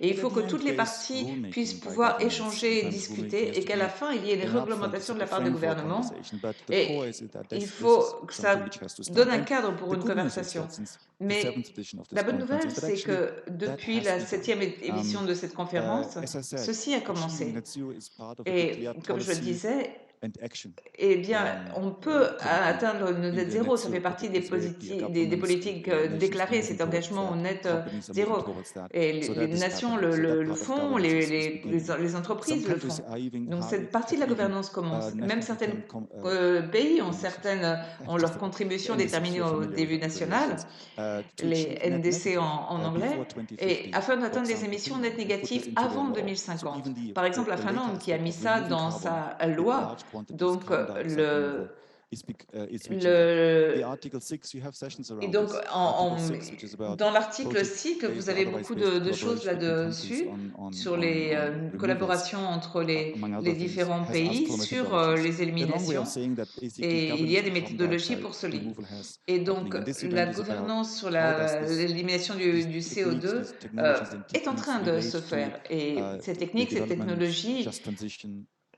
Et il But at faut the que end, toutes les there is parties puissent rulemaking by pouvoir governments. échanger et Sometimes rulemaking discuter has et to qu'à la be fin, il y ait une an upfront to réglementation de set la a part du frame for a gouvernement. conversation. But the core Et is that il this is faut que something ça which has to donne start. un And cadre pour the une good news is that conversation. since the seventh Mais edition of this la bonne conference nouvelle, is that c'est actually que that depuis has la begun. septième édition de cette conférence, As I said, ceci a achieving commencé. net zero is part of a Et clear comme je le policy disais, and action. eh bien, on peut Commitment. atteindre le In net the zéro. net Ça fait zero partie commitments, the des governments and politiques the nations are déclarées, moving cet towards engagement au that. net Companies are moving zéro. towards that. Et So les that is nations happening. So that le part of font, governance is beginning. les Some entreprises le countries font. are even Donc have cette partie de la even gouvernance commence. Même national certains pays ont contributions. leur Just contribution NDCs, déterminée you're au familiar with début that national, abbreviations. To les achieve net NDC negative en anglais, before et 2050, afin for d'atteindre des example, émissions Finland, nettes and put it négatives into their avant law. So 2050. even Par exemple, la the later Finlande qui a aspect mis of ça removing dans carbon sa in loi. large quantities, Donc, carbon dioxide removal, is reaching that. The Article 6, you have sessions et around donc, this. Article 6, which is about dans l'article 6, vous project-based or avez otherwise beaucoup based de choses collaboration between countries là-dessus, sur on les removals, collaborations entre among les other things, différents has asked pays for sur methodologies. les A long way éliminations. of saying that basically Et il y a governance des on carbon méthodologies dioxide pour cela. removal has Et donc, happening. And this la event is about gouvernance sur how does l'élimination these du techniques, CO2 these technologies and est en techniques train de se relate to faire. Et ces the techniques, ces development, technologies just transition,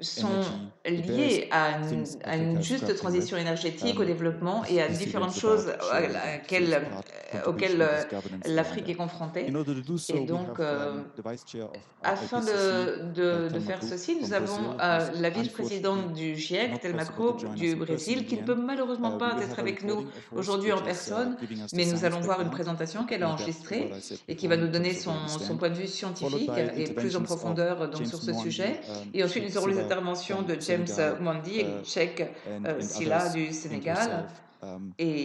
sont energy, the various liées things à Patrick une has juste scrapped in red. transition énergétique, au développement et à This event différentes is about choses sharing that. So it's part contribution of this governance around l'Afrique est that. confrontée. In order to do Et so, we donc, have the vice chair of afin IPCC, de Thelma faire Cruz ceci, nous from avons Brazil, who's la unfortunately vice-présidente du GIEC, not Thelma possible to Kroop join us du in person Brésil, in qui the ne end. peut malheureusement We pas will être have a avec nous recording of hers, aujourd'hui en which is personne, giving us the mais nous science allons voir une background, présentation a bit qu'elle a more depth to what enregistrée I said et qui before va nous in donner terms of where we son stand, point de vue followed scientifique by et plus en interventions of profondeur donc James sur ce Mwangi, sujet. Et ensuite, nous aurons les Sila interventions from de James Senegal, Mwandi et Cheikh and Silla others, du and Sénégal. yourself,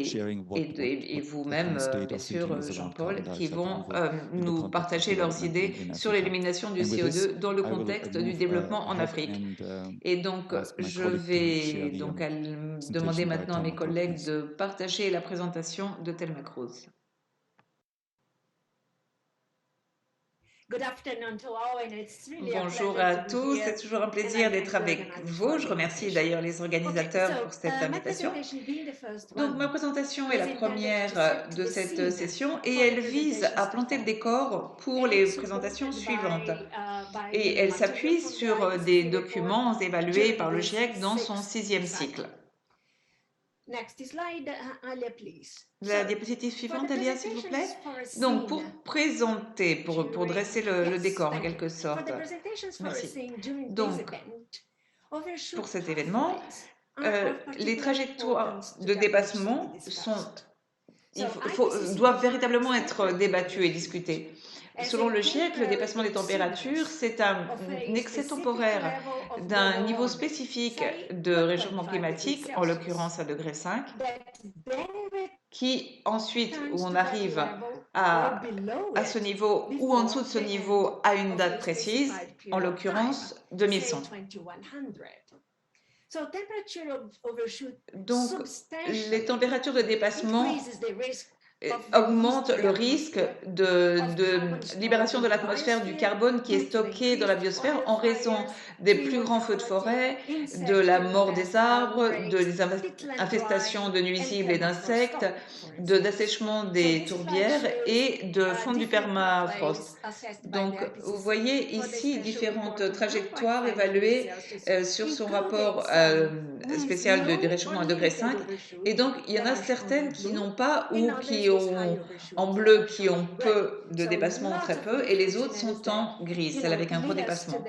sharing what Et the vous-même, current state bien of thinking sûr, is around Jean-Paul, carbon qui dioxide vont removal in the nous context of partager leurs development idées in sur Africa. l'élimination du And with this, CO2 dans le I will contexte du move développement en ahead Afrique. and Et donc, ask my je colleague to share vais the donc demander presentation by maintenant à mes Thelma Kroop, collègues please. de partager la présentation de Thelma Kroos. Bonjour à tous, c'est toujours un plaisir d'être avec vous. Je remercie d'ailleurs les organisateurs pour cette invitation. Donc ma présentation est la première de cette session et elle vise à planter le décor pour les présentations suivantes. Et elle s'appuie sur des documents évalués par le GIEC dans son 6e cycle. La diapositive suivante, Alia, s'il vous plaît. Donc, pour présenter, pour dresser le décor en quelque sorte. Merci. Donc, pour cet événement, les trajectoires de dépassement doivent véritablement être débattues et discutées. Selon le GIEC, le dépassement des températures, c'est un excès temporaire d'un niveau spécifique de réchauffement climatique, en l'occurrence à degré 5, qui ensuite, où on arrive à ce niveau ou en dessous de ce niveau à une date précise, en l'occurrence 2100. Donc, les températures de dépassement augmente le risque de libération de l'atmosphère du carbone qui est stocké dans la biosphère en raison des plus grands feux de forêt, de la mort des arbres, des infestations de nuisibles et d'insectes, d'assèchement des tourbières et de fonte du permafrost. Donc, vous voyez ici différentes trajectoires évaluées sur son rapport spécial de réchauffement à degré 5. Et donc, il y en a certaines qui n'ont pas ou qui ont en bleu qui ont peu de dépassement ou très peu, et les autres sont en gris, celles avec un gros dépassement.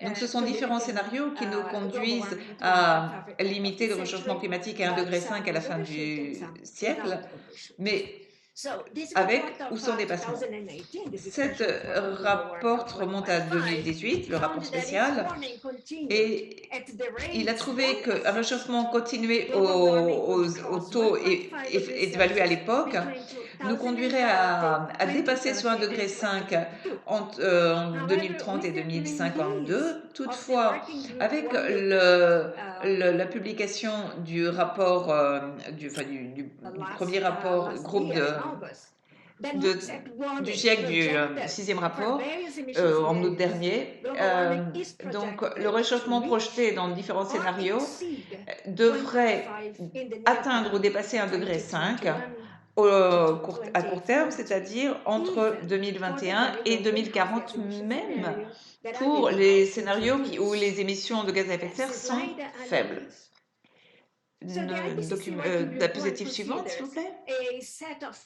Donc, ce sont différents scénarios qui nous conduisent à limiter le réchauffement climatique à 1,5 degré à la fin du siècle, mais avec ou sans dépassement. Cet rapport remonte à 2018, le rapport spécial, et il a trouvé qu'un réchauffement continué au taux évalué à l'époque nous conduirait à dépasser ce 1,5 degré en 2030 et 2052. Toutefois, avec la publication du rapport, du premier rapport groupe du GIEC du 6e rapport en août dernier. Donc, le réchauffement projeté dans différents scénarios devrait atteindre ou dépasser 1,5 degré à court terme, c'est-à-dire entre 2021 et 2040, même pour les scénarios où les émissions de gaz à effet de serre sont faibles. diapositive suivante, s'il vous plaît.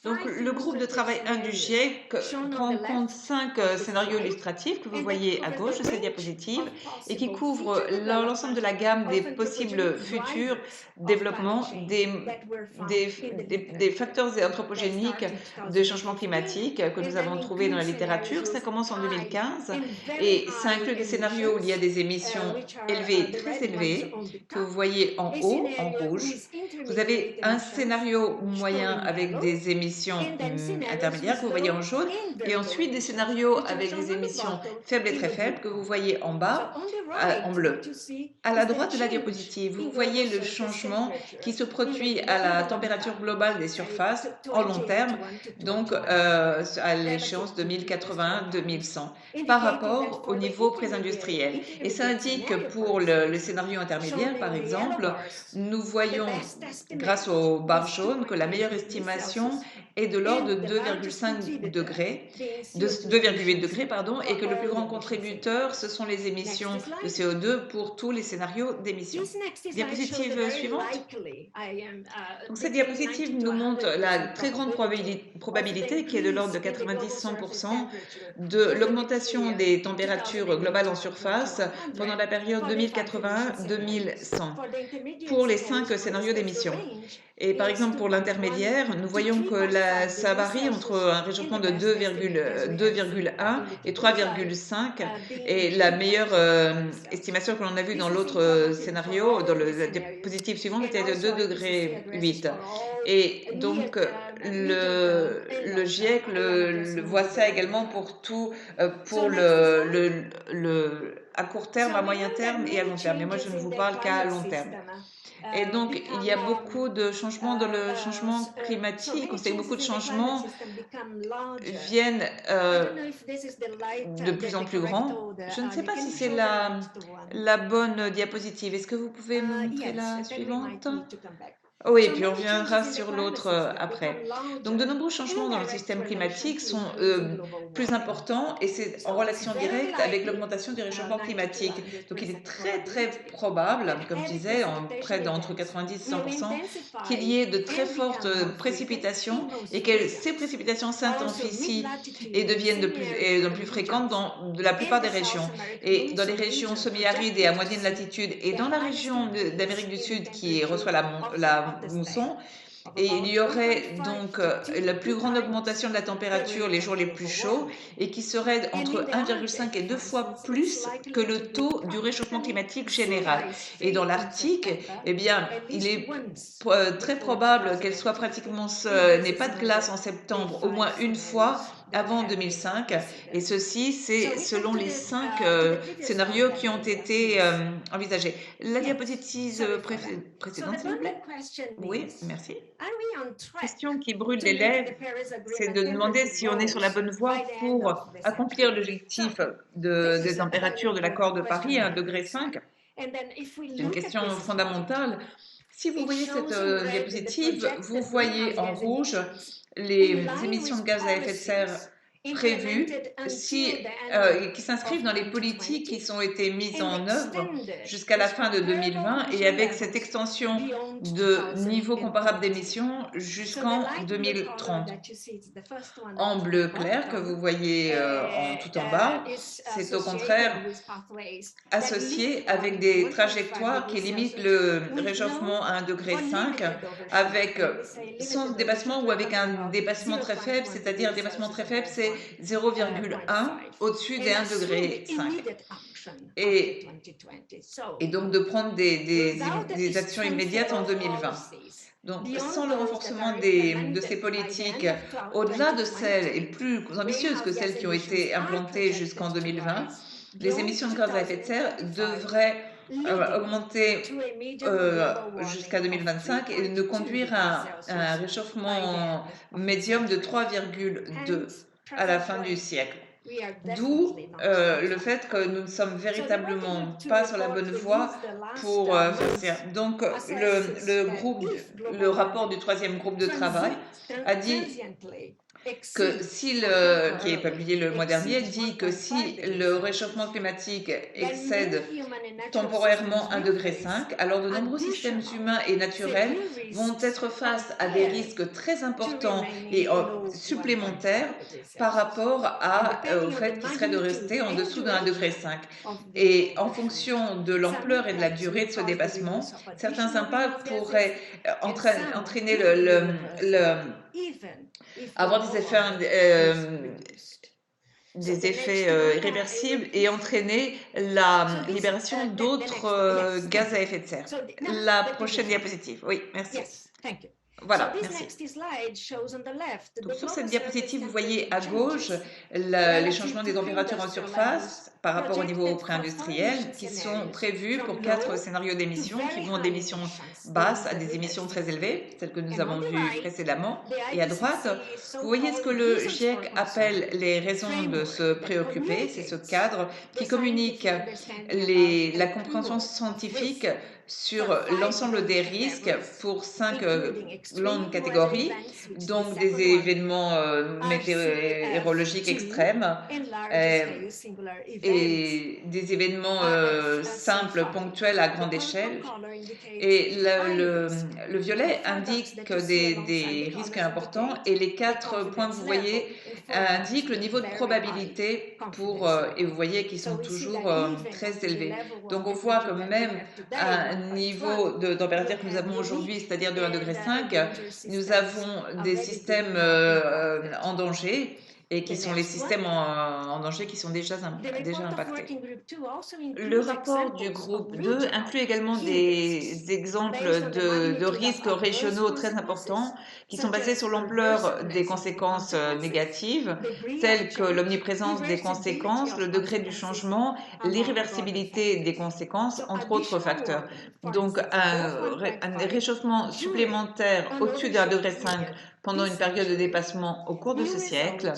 Donc, le groupe de travail 1 du GIEC prend en compte 5 scénarios illustratifs que vous voyez à gauche de cette diapositive et qui couvrent l'ensemble de la gamme des possibles futurs développements des facteurs anthropogéniques de changement climatique que nous avons trouvés dans la littérature. Ça commence en 2015 et ça inclut des scénarios où il y a des émissions élevées, très élevées, que vous voyez en haut, en rouge. Vous avez un scénario moyen avec des émissions intermédiaires que vous voyez en jaune et ensuite des scénarios avec des émissions faibles et très faibles que vous voyez en bas en bleu. À la droite de la diapositive, vous voyez le changement qui se produit à la température globale des surfaces en long terme, donc à l'échéance 2080-2100, par rapport au niveau pré-industriel. Et ça indique que pour le scénario intermédiaire, par exemple, nous voyons, grâce aux barres jaunes, que la meilleure estimation est de l'ordre de 2,5 degrés, de 2,8 degrés, pardon, et que le plus grand contributeur, ce sont les émissions de CO2 pour tous les scénarios d'émissions. Diapositive suivante. Donc, cette diapositive nous montre la très grande probabilité, qui est de l'ordre de 90-100%, de l'augmentation des températures globales en surface pendant la période 2080-2100 pour les 5 scénarios d'émissions. Et par exemple, pour l'intermédiaire, nous voyons que ça varie entre un réchauffement de 2,1 et 3,5. Et la meilleure estimation que l'on a vue dans l'autre scénario, dans la diapositive suivante, était de 2,8 degrés. Et donc, le GIEC voit ça également pour tout, pour à court terme, à moyen terme et à long terme. Mais moi, je ne vous parle qu'à long terme. Et donc, il y a beaucoup de changements dans le changement climatique. On sait que beaucoup de changements viennent de plus en plus grands. Je ne sais pas si c'est la bonne diapositive. Est-ce que vous pouvez me montrer la suivante ? Oui, puis on reviendra sur l'autre après. Donc, de nombreux changements dans le système climatique sont plus importants et c'est en relation directe avec l'augmentation du réchauffement climatique. Donc, il est très, très probable, comme je disais, près d'entre 90 et 100%, qu'il y ait de très fortes précipitations et que ces précipitations s'intensifient et deviennent de plus fréquentes dans la plupart des régions. Et dans les régions semi-arides et à moyenne latitude et dans la région d'Amérique du Sud qui reçoit la mousson, et il y aurait donc la plus grande augmentation de la température les jours les plus chauds et qui serait entre 1,5 et 2 fois plus que le taux du réchauffement climatique général. Et dans l'Arctique, eh bien, il est très probable qu'elle soit pratiquement n'ait pas de glace en septembre au moins une fois avant 2005, et ceci, c'est selon les 5 scénarios qui ont été envisagés. La diapositive précédente, s'il vous plaît. Oui, merci. Question qui brûle les lèvres, c'est de demander si on est sur la bonne voie pour accomplir l'objectif des températures de l'accord de Paris à 1,5 degré. C'est une question fondamentale. Si vous voyez cette diapositive, vous voyez en rouge les émissions de gaz à effet de serre prévues qui s'inscrivent dans les politiques qui ont été mises en œuvre jusqu'à la fin de 2020 et avec cette extension de niveau comparable d'émissions jusqu'en 2030. En bleu clair que vous voyez tout en bas, c'est au contraire associé avec des trajectoires qui limitent le réchauffement à 1,5 degré avec sans dépassement ou avec un dépassement très faible, c'est-à-dire un dépassement très faible, c'est 0,1 au-dessus des 1,5 degré. Et donc de prendre des actions immédiates en 2020. Donc, sans le renforcement de ces politiques, au-delà de celles et plus ambitieuses que celles qui ont été implantées jusqu'en 2020, les émissions de gaz à effet de serre devraient augmenter jusqu'à 2025 et nous conduire à un réchauffement médium de 3,2 à la fin du siècle. D'où le fait que nous ne sommes véritablement pas sur la bonne voie pour faire ça. Donc, le rapport du troisième groupe de travail a dit que qui est publié le mois dernier, dit que si le réchauffement climatique excède temporairement 1,5 degré, alors de nombreux systèmes humains et naturels vont être face à des risques très importants et supplémentaires par rapport au fait qu'il serait de rester en dessous de 1,5 degré. Et en fonction de l'ampleur et de la durée de ce dépassement, certains impacts pourraient entraîner avoir des effets irréversibles et entraîner la libération d'autres gaz à effet de serre. La prochaine diapositive. Oui, merci. Voilà, merci. Donc, sur cette diapositive, vous voyez à gauche les changements des températures en surface par rapport au niveau pré-industriel qui sont prévus pour 4 scénarios d'émissions qui vont d'émissions basses à des émissions très élevées, celles que nous avons vues précédemment. Et à droite, vous voyez ce que le GIEC appelle les raisons de se préoccuper. C'est ce cadre qui communique la compréhension scientifique sur l'ensemble des risques pour 5 grandes catégories, donc des événements météorologiques extrêmes et des événements simples, ponctuels à grande échelle. Et le violet indique des risques importants et les 4 points que vous voyez indiquent le niveau de probabilité et vous voyez qu'ils sont toujours très élevés. Donc on voit que même à un niveau de température que nous avons aujourd'hui, c'est-à-dire de 1,5 degré, nous avons des systèmes en danger et qui sont les systèmes en danger qui sont déjà impactés. Le rapport du groupe 2 inclut également des exemples de risques régionaux très importants qui sont basés sur l'ampleur des conséquences négatives, telles que l'omniprésence des conséquences, le degré du changement, l'irréversibilité des conséquences, entre autres facteurs. Donc, un réchauffement supplémentaire au-dessus de 1,5 degré pendant une période de dépassement au cours de ce siècle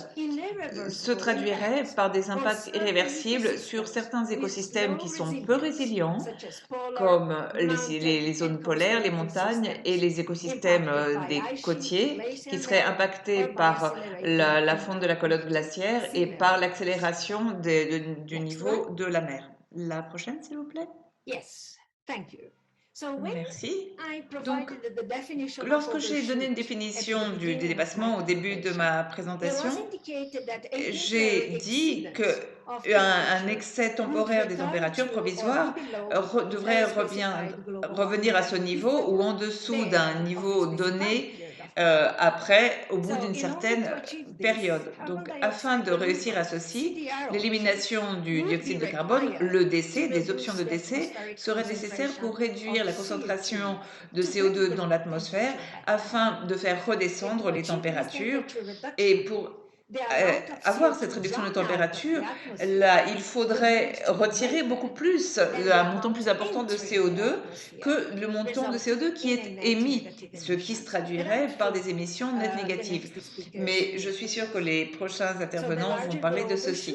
se traduirait par des impacts irréversibles sur certains écosystèmes qui sont peu résilients, comme les zones polaires, les montagnes et les écosystèmes des côtiers, qui seraient impactés par la fonte de la calotte glaciaire et par l'accélération du niveau de la mer. La prochaine, s'il vous plaît. Yes, thank you. Merci. Donc, lorsque j'ai donné une définition du dépassement au début de ma présentation, j'ai dit qu'un excès temporaire des températures provisoires devrait revenir à ce niveau ou en dessous d'un niveau donné au bout d'une certaine période. Donc, afin de réussir à ceci, l'élimination du dioxyde de carbone, l'EDC, des options de décès, serait nécessaire pour réduire la concentration de CO2 dans l'atmosphère afin de faire redescendre les températures. Et pour avoir cette réduction de température, là, il faudrait retirer beaucoup plus, un montant plus important de CO2 que le montant de CO2 qui est émis, ce qui se traduirait par des émissions nettes négatives. Mais je suis sûre que les prochains intervenants vont parler de ceci.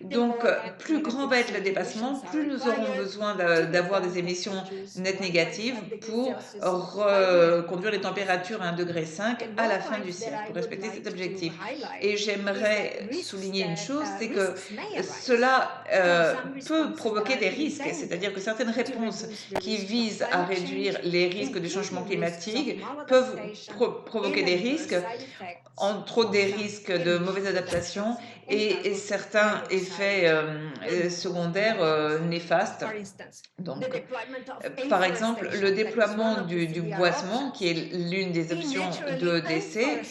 Donc, plus grand va être le dépassement, plus nous aurons besoin d'avoir des émissions nettes négatives pour conduire les températures à 1,5 degré à la fin du siècle, pour respecter cet objectif. Et j'aimerais souligner une chose, c'est que cela peut provoquer des risques, c'est-à-dire que certaines réponses qui visent à réduire les risques du changement climatique peuvent provoquer des risques, entre autres des risques de mauvaise adaptation et certains effets secondaires néfastes. Donc, par exemple, le déploiement du boisement, qui est l'une des options de décès,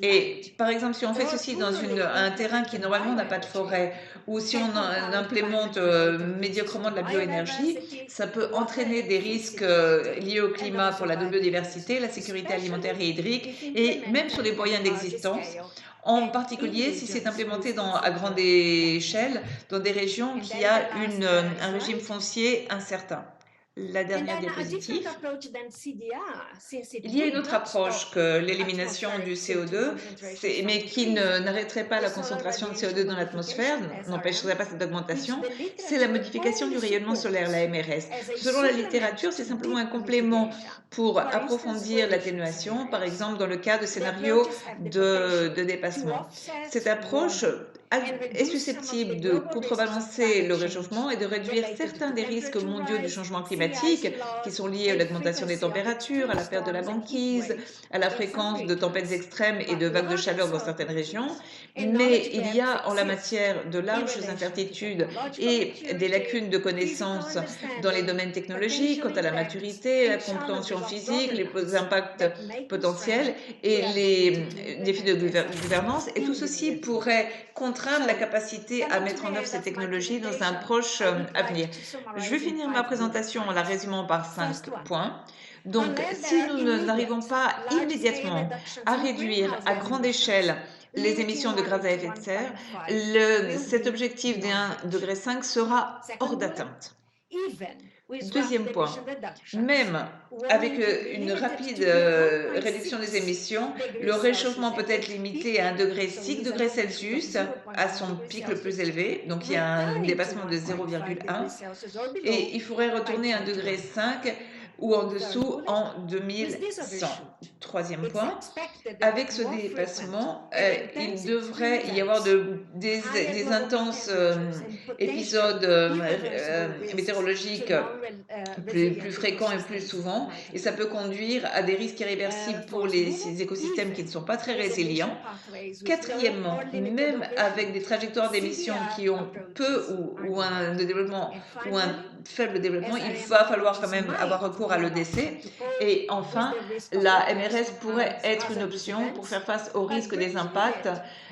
et par exemple, si on fait ceci dans un terrain qui normalement n'a pas de forêt, ou si on implémente médiocrement de la bioénergie, ça peut entraîner des risques liés au climat pour la biodiversité, la sécurité alimentaire et hydrique, et même sur les moyens d'existence, en particulier si c'est implémenté à grande échelle dans des régions qui ont un régime foncier incertain. La dernière diapositive. Il y a une autre approche que l'élimination du CO2, mais qui n'arrêterait pas la concentration de CO2 dans l'atmosphère, n'empêcherait pas cette augmentation, c'est la modification du rayonnement solaire, la MRS. Selon la littérature, c'est simplement un complément pour approfondir l'atténuation, par exemple dans le cas de scénarios de dépassement. Cette approche est susceptible de contrebalancer le réchauffement et de réduire certains des risques mondiaux du changement climatique qui sont liés à l'augmentation des températures, à la perte de la banquise, à la fréquence de tempêtes extrêmes et de vagues de chaleur dans certaines régions. Mais il y a en la matière de larges incertitudes et des lacunes de connaissances dans les domaines technologiques quant à la maturité, la compréhension physique, les impacts potentiels et les défis de gouvernance. Et tout ceci pourrait contraindre la capacité à mettre en œuvre ces technologies dans un proche avenir. Je vais finir ma présentation en la résumant par 5 points. Donc, si nous n'arrivons pas immédiatement à réduire à grande échelle les émissions de gaz à effet de serre, cet objectif des 1,5 degré sera hors d'atteinte. Deuxième point, même avec une rapide réduction des émissions, le réchauffement peut être limité à 1,6 degré Celsius à son pic le plus élevé, donc il y a un dépassement de 0,1 et il faudrait retourner à 1,5 degré ou en dessous en 2100. Troisième point, avec ce dépassement, il devrait y avoir des intenses épisodes météorologiques plus fréquents et plus souvent, et ça peut conduire à des risques irréversibles pour les écosystèmes qui ne sont pas très résilients. Quatrièmement, même avec des trajectoires d'émissions qui ont peu ou un développement ou un faible développement, il va falloir quand même avoir recours à l'EDC. Et enfin, la MRS pourrait être une option pour faire face au risque des impacts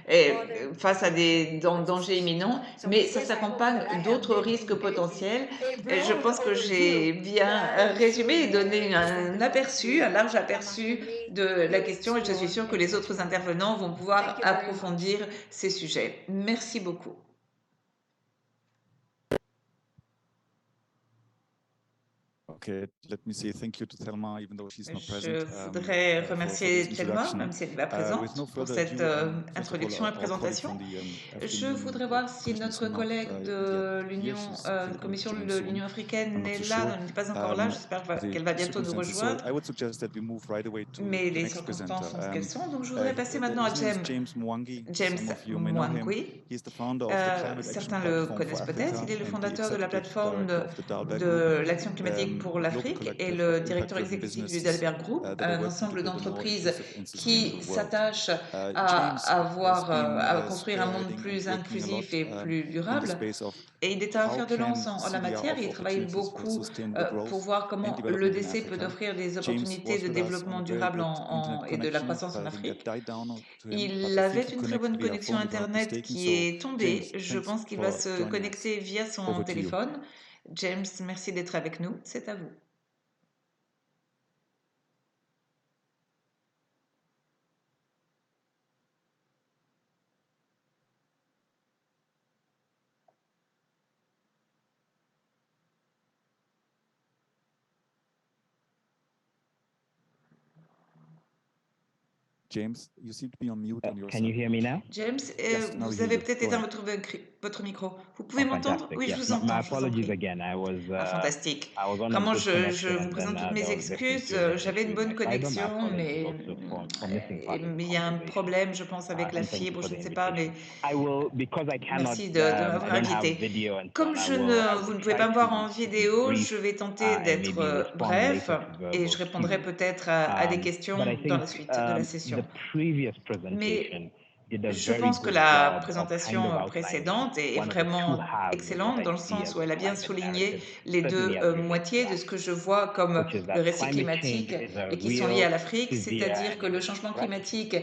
et face à des dangers imminents, mais ça s'accompagne d'autres risques potentiels. Et je pense que j'ai bien résumé et donné un large aperçu de la question, et je suis sûre que les autres intervenants vont pouvoir approfondir ces sujets. Merci beaucoup. Okay, let me say thank you to Thelma, even though she's not present. Je voudrais remercier for this Thelma, introduction. même si elle n'est pas With présente, no pour further cette ado, first of all, introduction et our colleague présentation. from the Je African voudrais Union, voir si Commissioner notre Suma, collègue is de here. l'Union, She's de going to Commission join de soon. l'Union africaine I'm not n'est too là, sure. donc elle n'est pas encore là. J'espère qu'elle va bientôt nous circumstances. rejoindre. So I would suggest that we move right away to Mais the les next presenter. circonstances sont ce qu'elles sont. Donc je voudrais passer maintenant à His name is James James Mwangi. Some of you may know him. Mwangwi. He's the founder of the Climate Action Certains le Platform connaissent for peut-être. Africa Il est le and the fondateur de la executive plateforme director of the Dalberg de Group, l'action climatique pour global l'Afrique et collective le of directeur impact-driven exécutif du businesses Dalberg Group, that are un working to ensemble build a more d'entreprises inclusive and qui sustainable world. s'attachent James à has construire un monde spearheading and plus working a lot inclusif et plus in the durable. space of Et il est un how fer de lance can en la CDR matière. offer Il travaille opportunities for beaucoup sustainable pour growth voir and comment development in l'EDC peut Africa. offrir des James opportunités was de with us on développement a very durable good internet et de la connection, croissance en but I think Afrique. that died down to him. Il But I avait think he une très connected bonne via connexion phone without Internet mistaking. qui So, est tombée. James, Je thanks pense qu'il va for se joining us. connecter via son Over to you. téléphone. James, merci d'être avec nous. C'est à vous. James, you seem to be on mute on your Can you side. hear me now? James, Yes, now we vous hear avez you. peut-être Go éteint ahead. votre micro. Vous pouvez m'entendre? Fantastic. Oui, je Yes. vous entends. My Je vous en apologies prie. again. I was Fantastique. I was on a Vraiment, good je connection vous and présente then toutes mes there was excuses. definitely J'avais une issue bonne with my fiber. My connexion, apologies mais also for missing part of the il y a un conversation. problème, je pense, avec la And thank you fibre, for je the ne sais pas, mais invitation. I will, because I cannot, merci de I m'avoir don't have invité. video and so Comme on, I vous will ne pouvez try pas me voir en to be vidéo, brief je vais tenter and d'être maybe respond bref later to et verbal je répondrai cues. peut-être à des But questions I dans think la suite de la session. the previous Mais presentation did a je very pense que good la job of présentation kind of outlining précédente est one of the two vraiment halves of what excellente dans I le see sens as où elle a the bien climate souligné narrative, les deux certainly as it relates moitiés to de ce que Africa, je vois comme which is le that récit climate change climatique is a et qui sont liés à real, l'Afrique, severe c'est-à-dire and que le imminent changement threat. climatique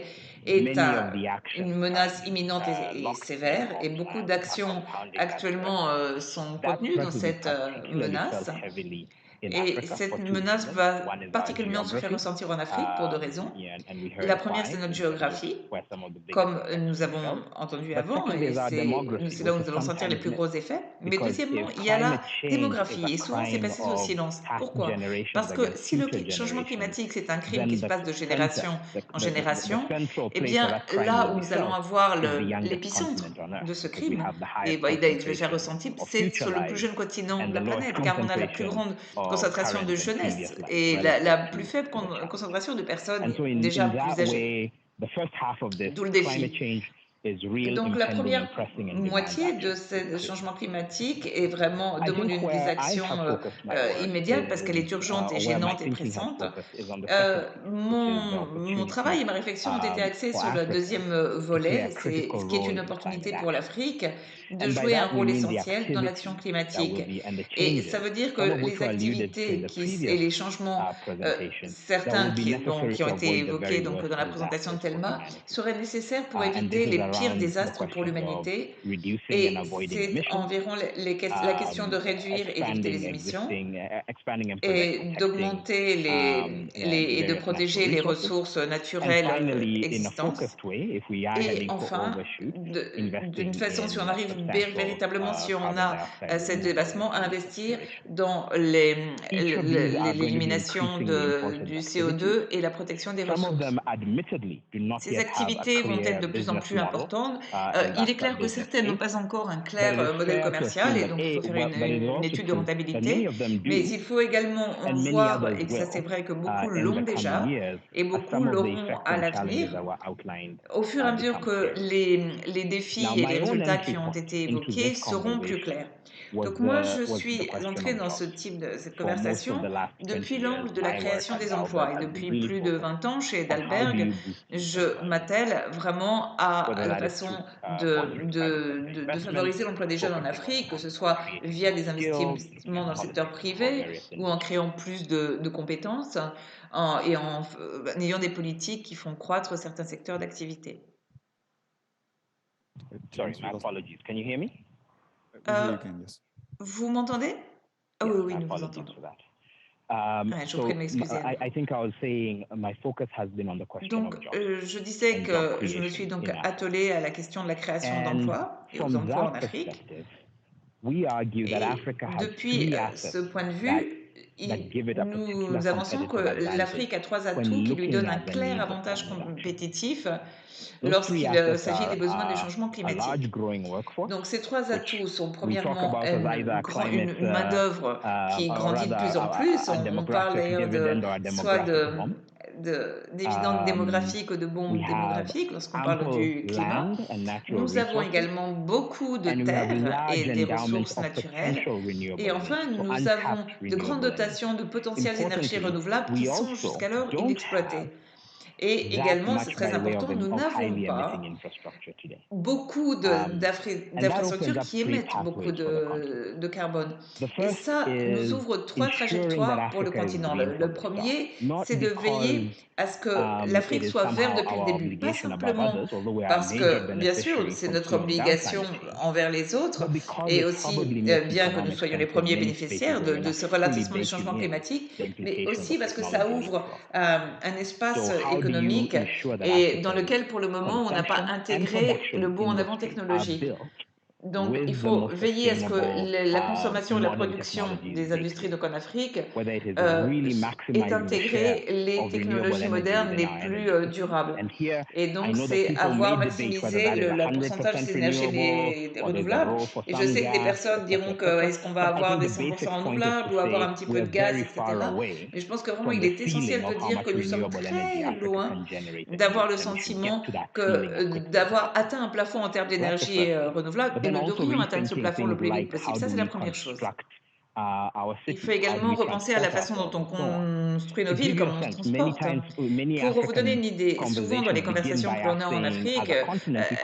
est Many of the une actions menace are imminente et locked in sévère et or beaucoup planned are d'actions compounding that threat. actuellement sont That contenues threat dans will be cette particularly felt menace. heavily Et cette menace va particulièrement se faire ressentir en Afrique pour deux raisons. La première, c'est notre géographie, comme nous avons entendu avant, et c'est là où nous allons sentir les plus gros effets. Mais deuxièmement, il y a la démographie, et souvent c'est passé sous silence. Pourquoi? Parce que si le changement climatique, c'est un crime qui se passe de génération en génération, eh bien là où nous allons avoir l'épicentre de ce crime, et il est déjà ressenti, c'est sur le plus jeune continent de la planète, car on a la plus grande concentration de jeunesse et la plus faible concentration de personnes déjà plus âgées. D'où le défi. Donc la première moitié de ce changement climatique est vraiment demande des actions immédiates parce qu'elle est urgente et gênante et pressante. Mon travail et ma réflexion ont été axés sur le deuxième volet, c'est ce qui est une opportunité pour l'Afrique de jouer un rôle essentiel dans l'action climatique. Et ça veut dire que les activités et les changements, certains qui ont été évoqués donc, dans la présentation de Thelma, seraient nécessaires pour éviter les pires désastres pour l'humanité. Et c'est environ la question de réduire et d'éviter les émissions et d'augmenter et de protéger les ressources naturelles existantes. Et enfin, d'une façon, si on arrive véritablement, si on a cet dépassement, à investir dans l'élimination du CO2 et la protection des ressources. Ces activités vont être de plus en plus importantes. Il est clair que certaines n'ont pas encore un clair modèle commercial et donc il faut faire une étude de rentabilité. Mais il faut également voir, et ça c'est vrai que beaucoup l'ont déjà et beaucoup l'auront à l'avenir, au fur et à mesure que les défis et les résultats qui ont été évoqués seront plus clairs. Donc moi, je suis entrée dans cette conversation depuis l'angle de la création des emplois. Et depuis plus de 20 ans, chez Dalberg, je m'attelle vraiment à la façon de favoriser l'emploi des jeunes en Afrique, que ce soit via des investissements dans le secteur privé ou en créant plus de compétences et en ayant des politiques qui font croître certains secteurs d'activité. Sorry, my apologies. Can you hear me? Vous m'entendez? Ah oui, oui, nous vous entendons. Je vous prie de m'excuser. Donc, je disais que je me suis donc attelée à la question de la création d'emplois et aux emplois en Afrique. Et depuis ce point de vue, nous avançons que l'Afrique a trois atouts qui lui donnent un clair avantage compétitif lorsqu'il s'agit des besoins du changement climatique. Donc ces trois atouts sont premièrement une main-d'œuvre qui grandit de plus en plus. On parle d'ailleurs soit d'évidence démographique ou de bombe démographique lorsqu'on parle du climat. Nous avons également beaucoup de terres et des ressources naturelles. Et enfin, nous avons de grandes dotations de potentielles énergies renouvelables qui sont jusqu'alors inexploitées. Et également, c'est très important, nous n'avons pas beaucoup d'infrastructures qui émettent beaucoup de carbone. Et ça nous ouvre trois trajectoires pour le continent. Le premier, c'est de veiller à ce que l'Afrique soit verte depuis le début. Pas simplement parce que, bien sûr, c'est notre obligation envers les autres, et aussi, bien que nous soyons les premiers bénéficiaires de ce ralentissement du changement climatique, mais aussi parce que ça ouvre un espace économique et dans lequel, pour le moment, on n'a pas intégré le bond en avant technologique. Donc, il faut veiller à ce que la consommation et la production des industries donc en Afrique ait intégré les technologies modernes les plus durables. Et donc, c'est avoir maximisé le pourcentage des énergies renouvelables. Et je sais que des personnes diront que est-ce qu'on va avoir des 100% renouvelables ou avoir un petit peu de gaz, etc. Mais je pense que vraiment, il est essentiel de dire que nous sommes très loin d'avoir le sentiment d'avoir atteint un plafond en termes d'énergie renouvelable. Et nous devrions atteindre ce plafond le plus vite possible. Ça, c'est la première chose. Il faut également repenser à la façon dont on construit nos villes, comment on se transporte. Pour vous donner une idée, souvent dans les conversations que l'on a en Afrique,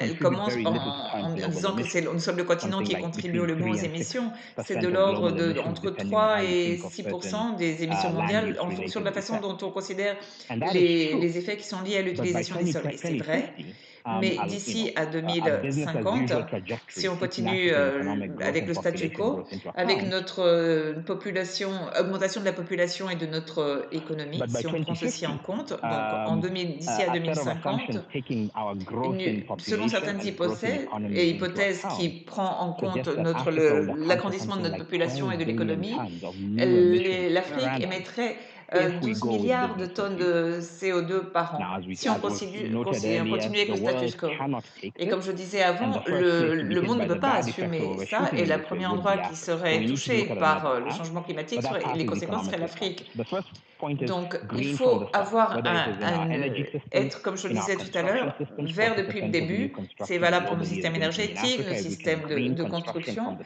elles commencent en disant que nous sommes le continent qui contribue le moins aux émissions. C'est de l'ordre entre 3 et 6% des émissions mondiales en fonction de la façon dont on considère les effets qui sont liés à l'utilisation des sols. Et c'est vrai. Mais d'ici à 2050, si on continue avec le statu quo, avec notre augmentation de la population et de notre économie, si on prend ceci en compte, donc d'ici à 2050, selon certaines hypothèses qui prend en compte l'agrandissement de notre population et de l'économie, l'Afrique émettrait 12 milliards de tonnes de CO2 par an, si on continue avec le status quo. Et comme je disais avant, le monde ne peut pas assumer ça, et le premier endroit qui serait touché par le changement climatique, les conséquences seraient l'Afrique. Donc, il faut être, comme je le disais tout à l'heure, vert depuis le début. C'est valable pour nos systèmes énergétiques, nos systèmes de construction.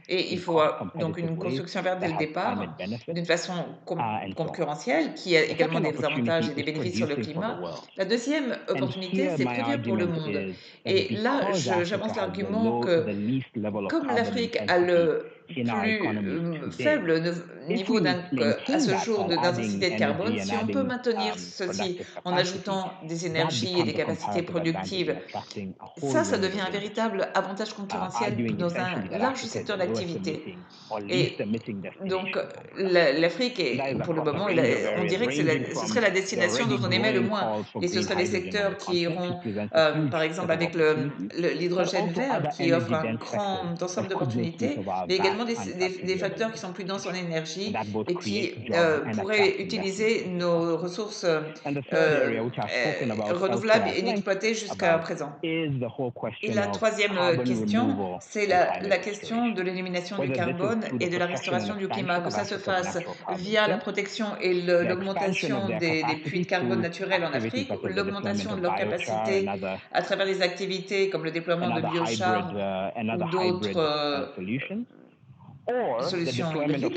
Et il faut donc une construction verte dès le départ, d'une façon concurrentielle, qui a également des avantages et des bénéfices sur le climat. La deuxième opportunité, c'est produire pour le monde. Et là, j'avance l'argument que comme l'Afrique a le plus faible niveau à ce jour d'intensité de carbone, si on peut maintenir ceci en ajoutant des énergies et des capacités productives, ça devient un véritable avantage concurrentiel dans un large secteur d'activité. Et donc, l'Afrique, pour le moment, on dirait que ce serait la destination dont on émet le moins. Et ce seraient les secteurs qui iront, par exemple, avec l'hydrogène vert, qui offre un grand ensemble d'opportunités, mais également des facteurs qui sont plus denses en énergie et qui pourraient utiliser nos ressources renouvelables et inexploitées jusqu'à présent. Et la troisième question, c'est la question de l'élimination du carbone et de la restauration du climat, que ça se fasse via la protection et l'augmentation des puits de carbone naturels en Afrique, l'augmentation de leur capacité à travers des activités comme le déploiement de biochar ou d'autres solutions hybrides, ou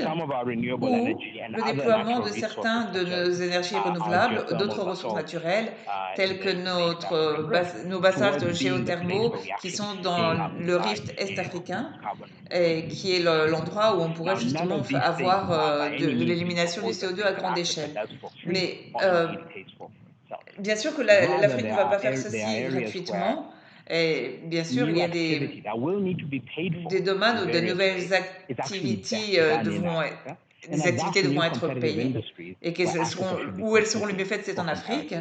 le déploiement de certains de nos énergies renouvelables, d'autres ressources naturelles, telles que nos passages géothermaux qui sont dans le rift est-africain, qui est l'endroit où on pourrait justement avoir de l'élimination du CO2 à grande échelle. Mais bien sûr que l'Afrique ne va pas faire ceci gratuitement. Et bien sûr, il y a des domaines où de nouvelles activités devront être payées et où elles seront le mieux faites, c'est en Afrique.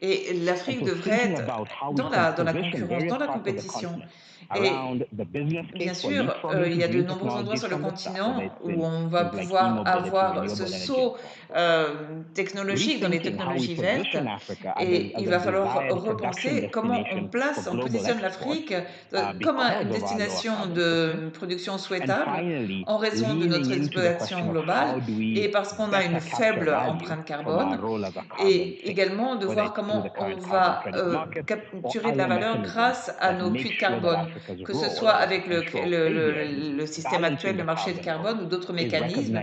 Et l'Afrique devrait être dans la concurrence, dans la compétition. Et bien sûr, il y a de nombreux endroits sur le continent où on va pouvoir avoir ce saut technologique dans les technologies vertes, et il va falloir repenser comment on positionne l'Afrique comme une destination de production souhaitable en raison de notre exploitation globale et parce qu'on a une faible empreinte carbone, et également de voir comment on va capturer de la valeur grâce à nos puits de carbone, que ce soit avec le système actuel de marché de carbone ou d'autres mécanismes,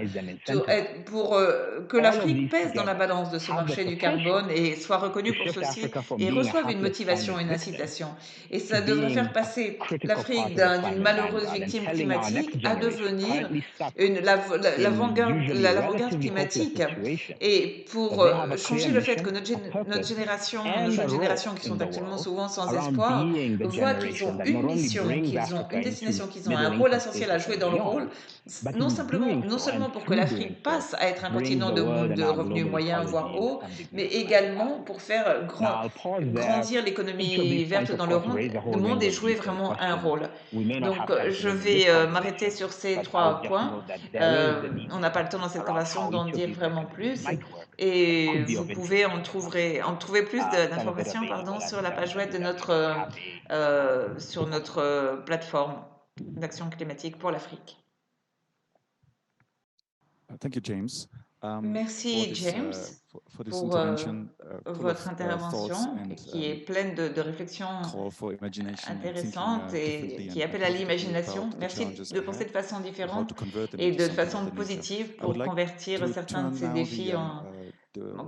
pour que l'Afrique pèse dans la balance de ce marché du carbone et soit reconnue pour ceci et reçoive une motivation, une incitation. Et ça devrait faire passer l'Afrique d'une malheureuse victime climatique à devenir l'avant-garde climatique. Et pour changer le fait que notre génération, nos jeunes générations qui sont actuellement souvent sans espoir, voient qu'ils ont une mission, qu'ils ont une destination, qu'ils ont un rôle essentiel à jouer dans le rôle, non seulement pour que l'Afrique passe à être un continent de revenus moyens, voire hauts, mais également pour faire grandir l'économie verte dans le monde et jouer vraiment un rôle. Donc, je vais m'arrêter sur ces 3 points. On n'a pas le temps dans cette conversation d'en dire vraiment plus. Et vous pouvez en trouver plus d'informations sur la page web de sur notre plateforme d'action climatique pour l'Afrique. Thank you, James. Merci, James, pour votre intervention qui est pleine de réflexions intéressantes et qui appelle à l'imagination. Merci de penser de façon différente et de façon positive pour convertir certains de ces défis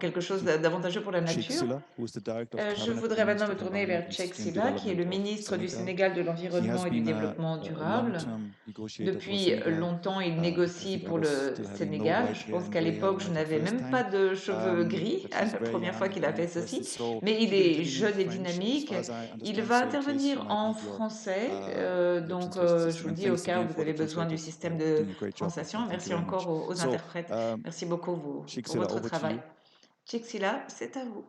quelque chose d'avantageux pour la Sheikh nature. Sylla, who is the director of Je Cabinet voudrais maintenant me Minister for tourner Environment vers and Cheikh Sustainable Sylla, qui est le Development of ministre du Senegal. Sénégal de He has l'Environnement et du been Développement a durable. long-term negotiator for Depuis Senegal. longtemps, il I négocie think I pour was le still having no Sénégal. white Je hair pense and qu'à gray hair l'époque, when je I met him n'avais first même time. pas de cheveux gris But à he's la very première fois young, qu'il a very fait impressive. ceci. So Mais il he will est intervene in jeune et French. As dynamique. far as I Il understand, va so in case intervenir you might en need your français. your Donc, translation je system. vous le And dis au thanks cas où again vous for avez the besoin du translators système de doing a great job. translation. Thank you Merci very much. encore aux So, interprètes. Merci beaucoup Sheikh pour Sylla, votre over to travail. you. Cheikh Sylla, c'est à vous.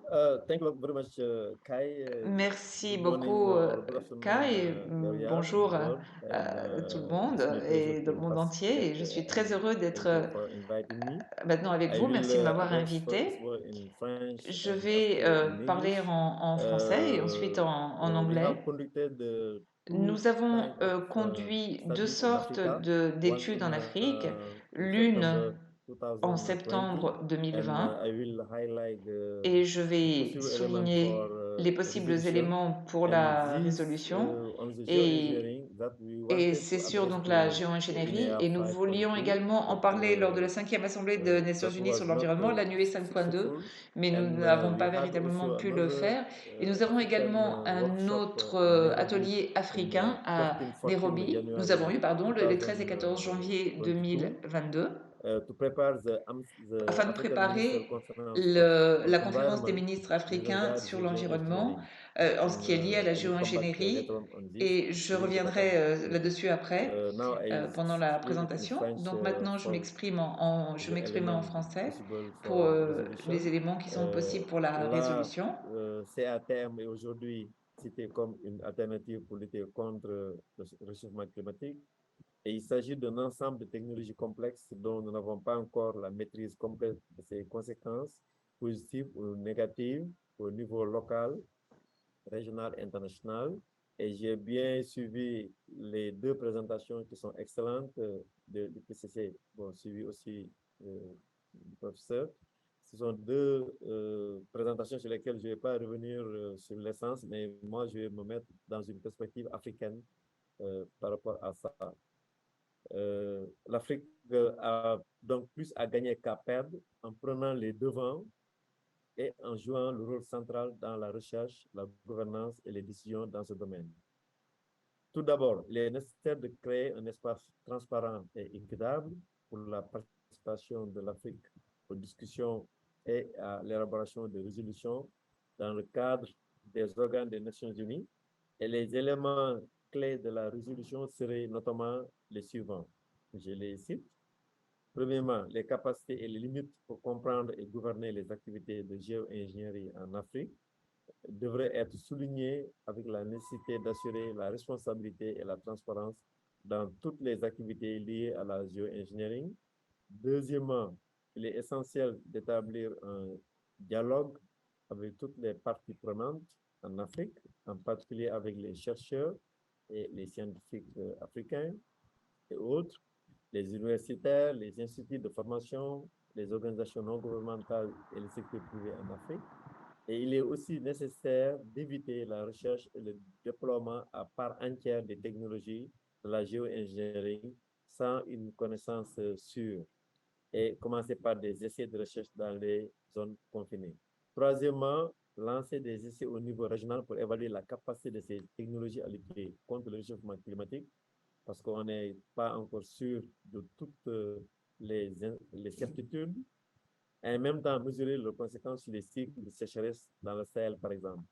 Thank you very much, Kai. Merci Good morning beaucoup, or good afternoon, Kai. Gloria, Bonjour world, à tout le and monde it's my pleasure et dans le to monde entier. Et je suis très and heureux thank you d'être for inviting me. maintenant avec I vous. will Merci de m'avoir address first invité. of all in French Je and vais after in parler English. en français et ensuite en We anglais. have conducted two Nous avons kind of conduit deux studies in sortes Africa. One d'études en Afrique. in L'une September en 2020, septembre and 2020. I will highlight Et je the vais possible element souligner for les possibles resolution. éléments pour And la this résolution. on the Et, geoengineering that we et wanted c'est to sur address donc la to géoingénierie. INEA Et nous voulions 5.2, également en but parler lors de la 5e Assemblée des Nations that Unies sur was not l'environnement, l'annuaire 5.2, successful. mais nous And n'avons we pas had véritablement also pu le another faire. Et nous avons African également un workshop autre in Nairobi atelier in africain à 13-14 Nairobi. Nous avons eu, January pardon, les 13 et 14 janvier 2022 2022, to prepare the afin de African Ministerial préparer Conference on la conférence des Environment ministres with africains regard sur to l'environnement geoengineering. en ce qui est lié à la I will come back géoingénierie. later on this Et je during the reviendrai second meeting. là-dessus après, Now I pendant la speak in présentation. French Donc maintenant, je for m'exprime je the m'exprime en element français possible pour for resolution. les éléments qui sont possibles pour la Là, résolution. c'est à terme et aujourd'hui cité comme une alternative pour lutter contre le réchauffement climatique. Et il s'agit d'un ensemble de technologies complexes dont nous n'avons pas encore la maîtrise complète de ses conséquences, positives ou négatives, au niveau local, régional, international. Et j'ai bien suivi les deux présentations qui sont excellentes de l'IPCC, bon, suivi aussi du professeur. Ce sont deux présentations sur lesquelles je ne vais pas revenir sur l'essence, mais moi, je vais me mettre dans une perspective africaine par rapport à ça. L'Afrique a donc plus à gagner qu'à perdre en prenant les devants et en jouant le rôle central dans la recherche, la gouvernance et les décisions dans ce domaine. Tout d'abord, il est nécessaire de créer un espace transparent et équitable pour la participation de l'Afrique aux discussions et à l'élaboration de résolutions dans le cadre des organes des Nations Unies. Et les éléments clés de la résolution seraient notamment les suivants. Je les cite. Premièrement, les capacités et les limites pour comprendre et gouverner les activités de géo-ingénierie en Afrique devraient être soulignées avec la nécessité d'assurer la responsabilité et la transparence dans toutes les activités liées à la géo-ingénierie. Deuxièmement, il est essentiel d'établir un dialogue avec toutes les parties prenantes en Afrique, en particulier avec les chercheurs et les scientifiques africains et autres, les universitaires, les instituts de formation, les organisations non gouvernementales et le secteur privé en Afrique. Et il est aussi nécessaire d'éviter la recherche et le déploiement à part entière des technologies de la géo-ingénierie sans une connaissance sûre et commencer par des essais de recherche dans les zones confinées. Troisièmement, lancer des essais au niveau régional pour évaluer la capacité de ces technologies à lutter contre le réchauffement climatique, parce qu'on n'est pas encore sûr de toutes les certitudes, et en même temps mesurer leurs conséquences sur les cycles de sécheresse dans le Sahel, par exemple,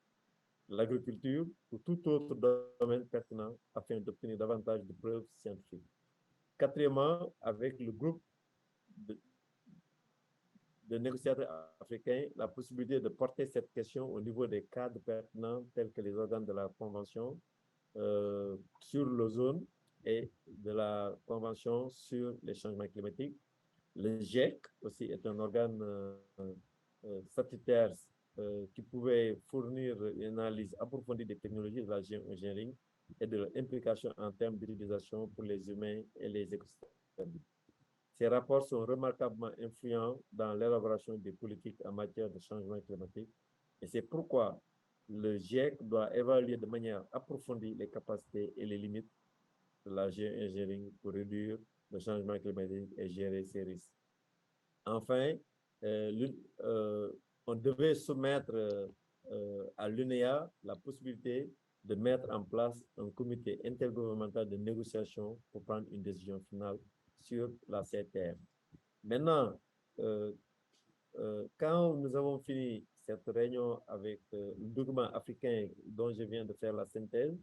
l'agriculture ou tout autre domaine pertinent afin d'obtenir davantage de preuves scientifiques. Quatrièmement, avec le groupe de négociateurs africains, la possibilité de porter cette question au niveau des cadres pertinents tels que les organes de la Convention sur l'ozone et de la Convention sur les changements climatiques. Le GIEC aussi est un organe statutaire qui pouvait fournir une analyse approfondie des technologies de la géo-ingénierie et de leur implication en termes d'utilisation pour les humains et les écosystèmes. Ces rapports sont remarquablement influents dans l'élaboration des politiques en matière de changement climatique et c'est pourquoi le GIEC doit évaluer de manière approfondie les capacités et les limites de la géo-ingénierie pour réduire le changement climatique et gérer ses risques. Enfin, on devait soumettre à l'UNEA la possibilité de mettre en place un comité intergouvernemental de négociation pour prendre une décision finale sur la CTM. Maintenant, quand nous avons fini cette réunion avec le document africain dont je viens de faire la synthèse,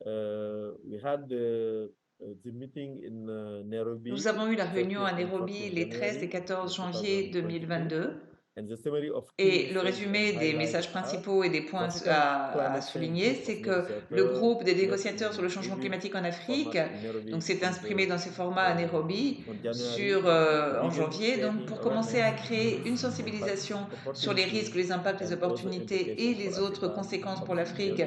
we had the meeting in Nairobi. Nous avons eu la réunion à Nairobi les 13 et 14 janvier 2022. Et le résumé des messages principaux et des points à souligner, c'est que le groupe des négociateurs sur le changement climatique en Afrique s'est exprimé dans ces formats à Nairobi en janvier, donc pour commencer à créer une sensibilisation sur les risques, les impacts, les opportunités et les autres conséquences pour l'Afrique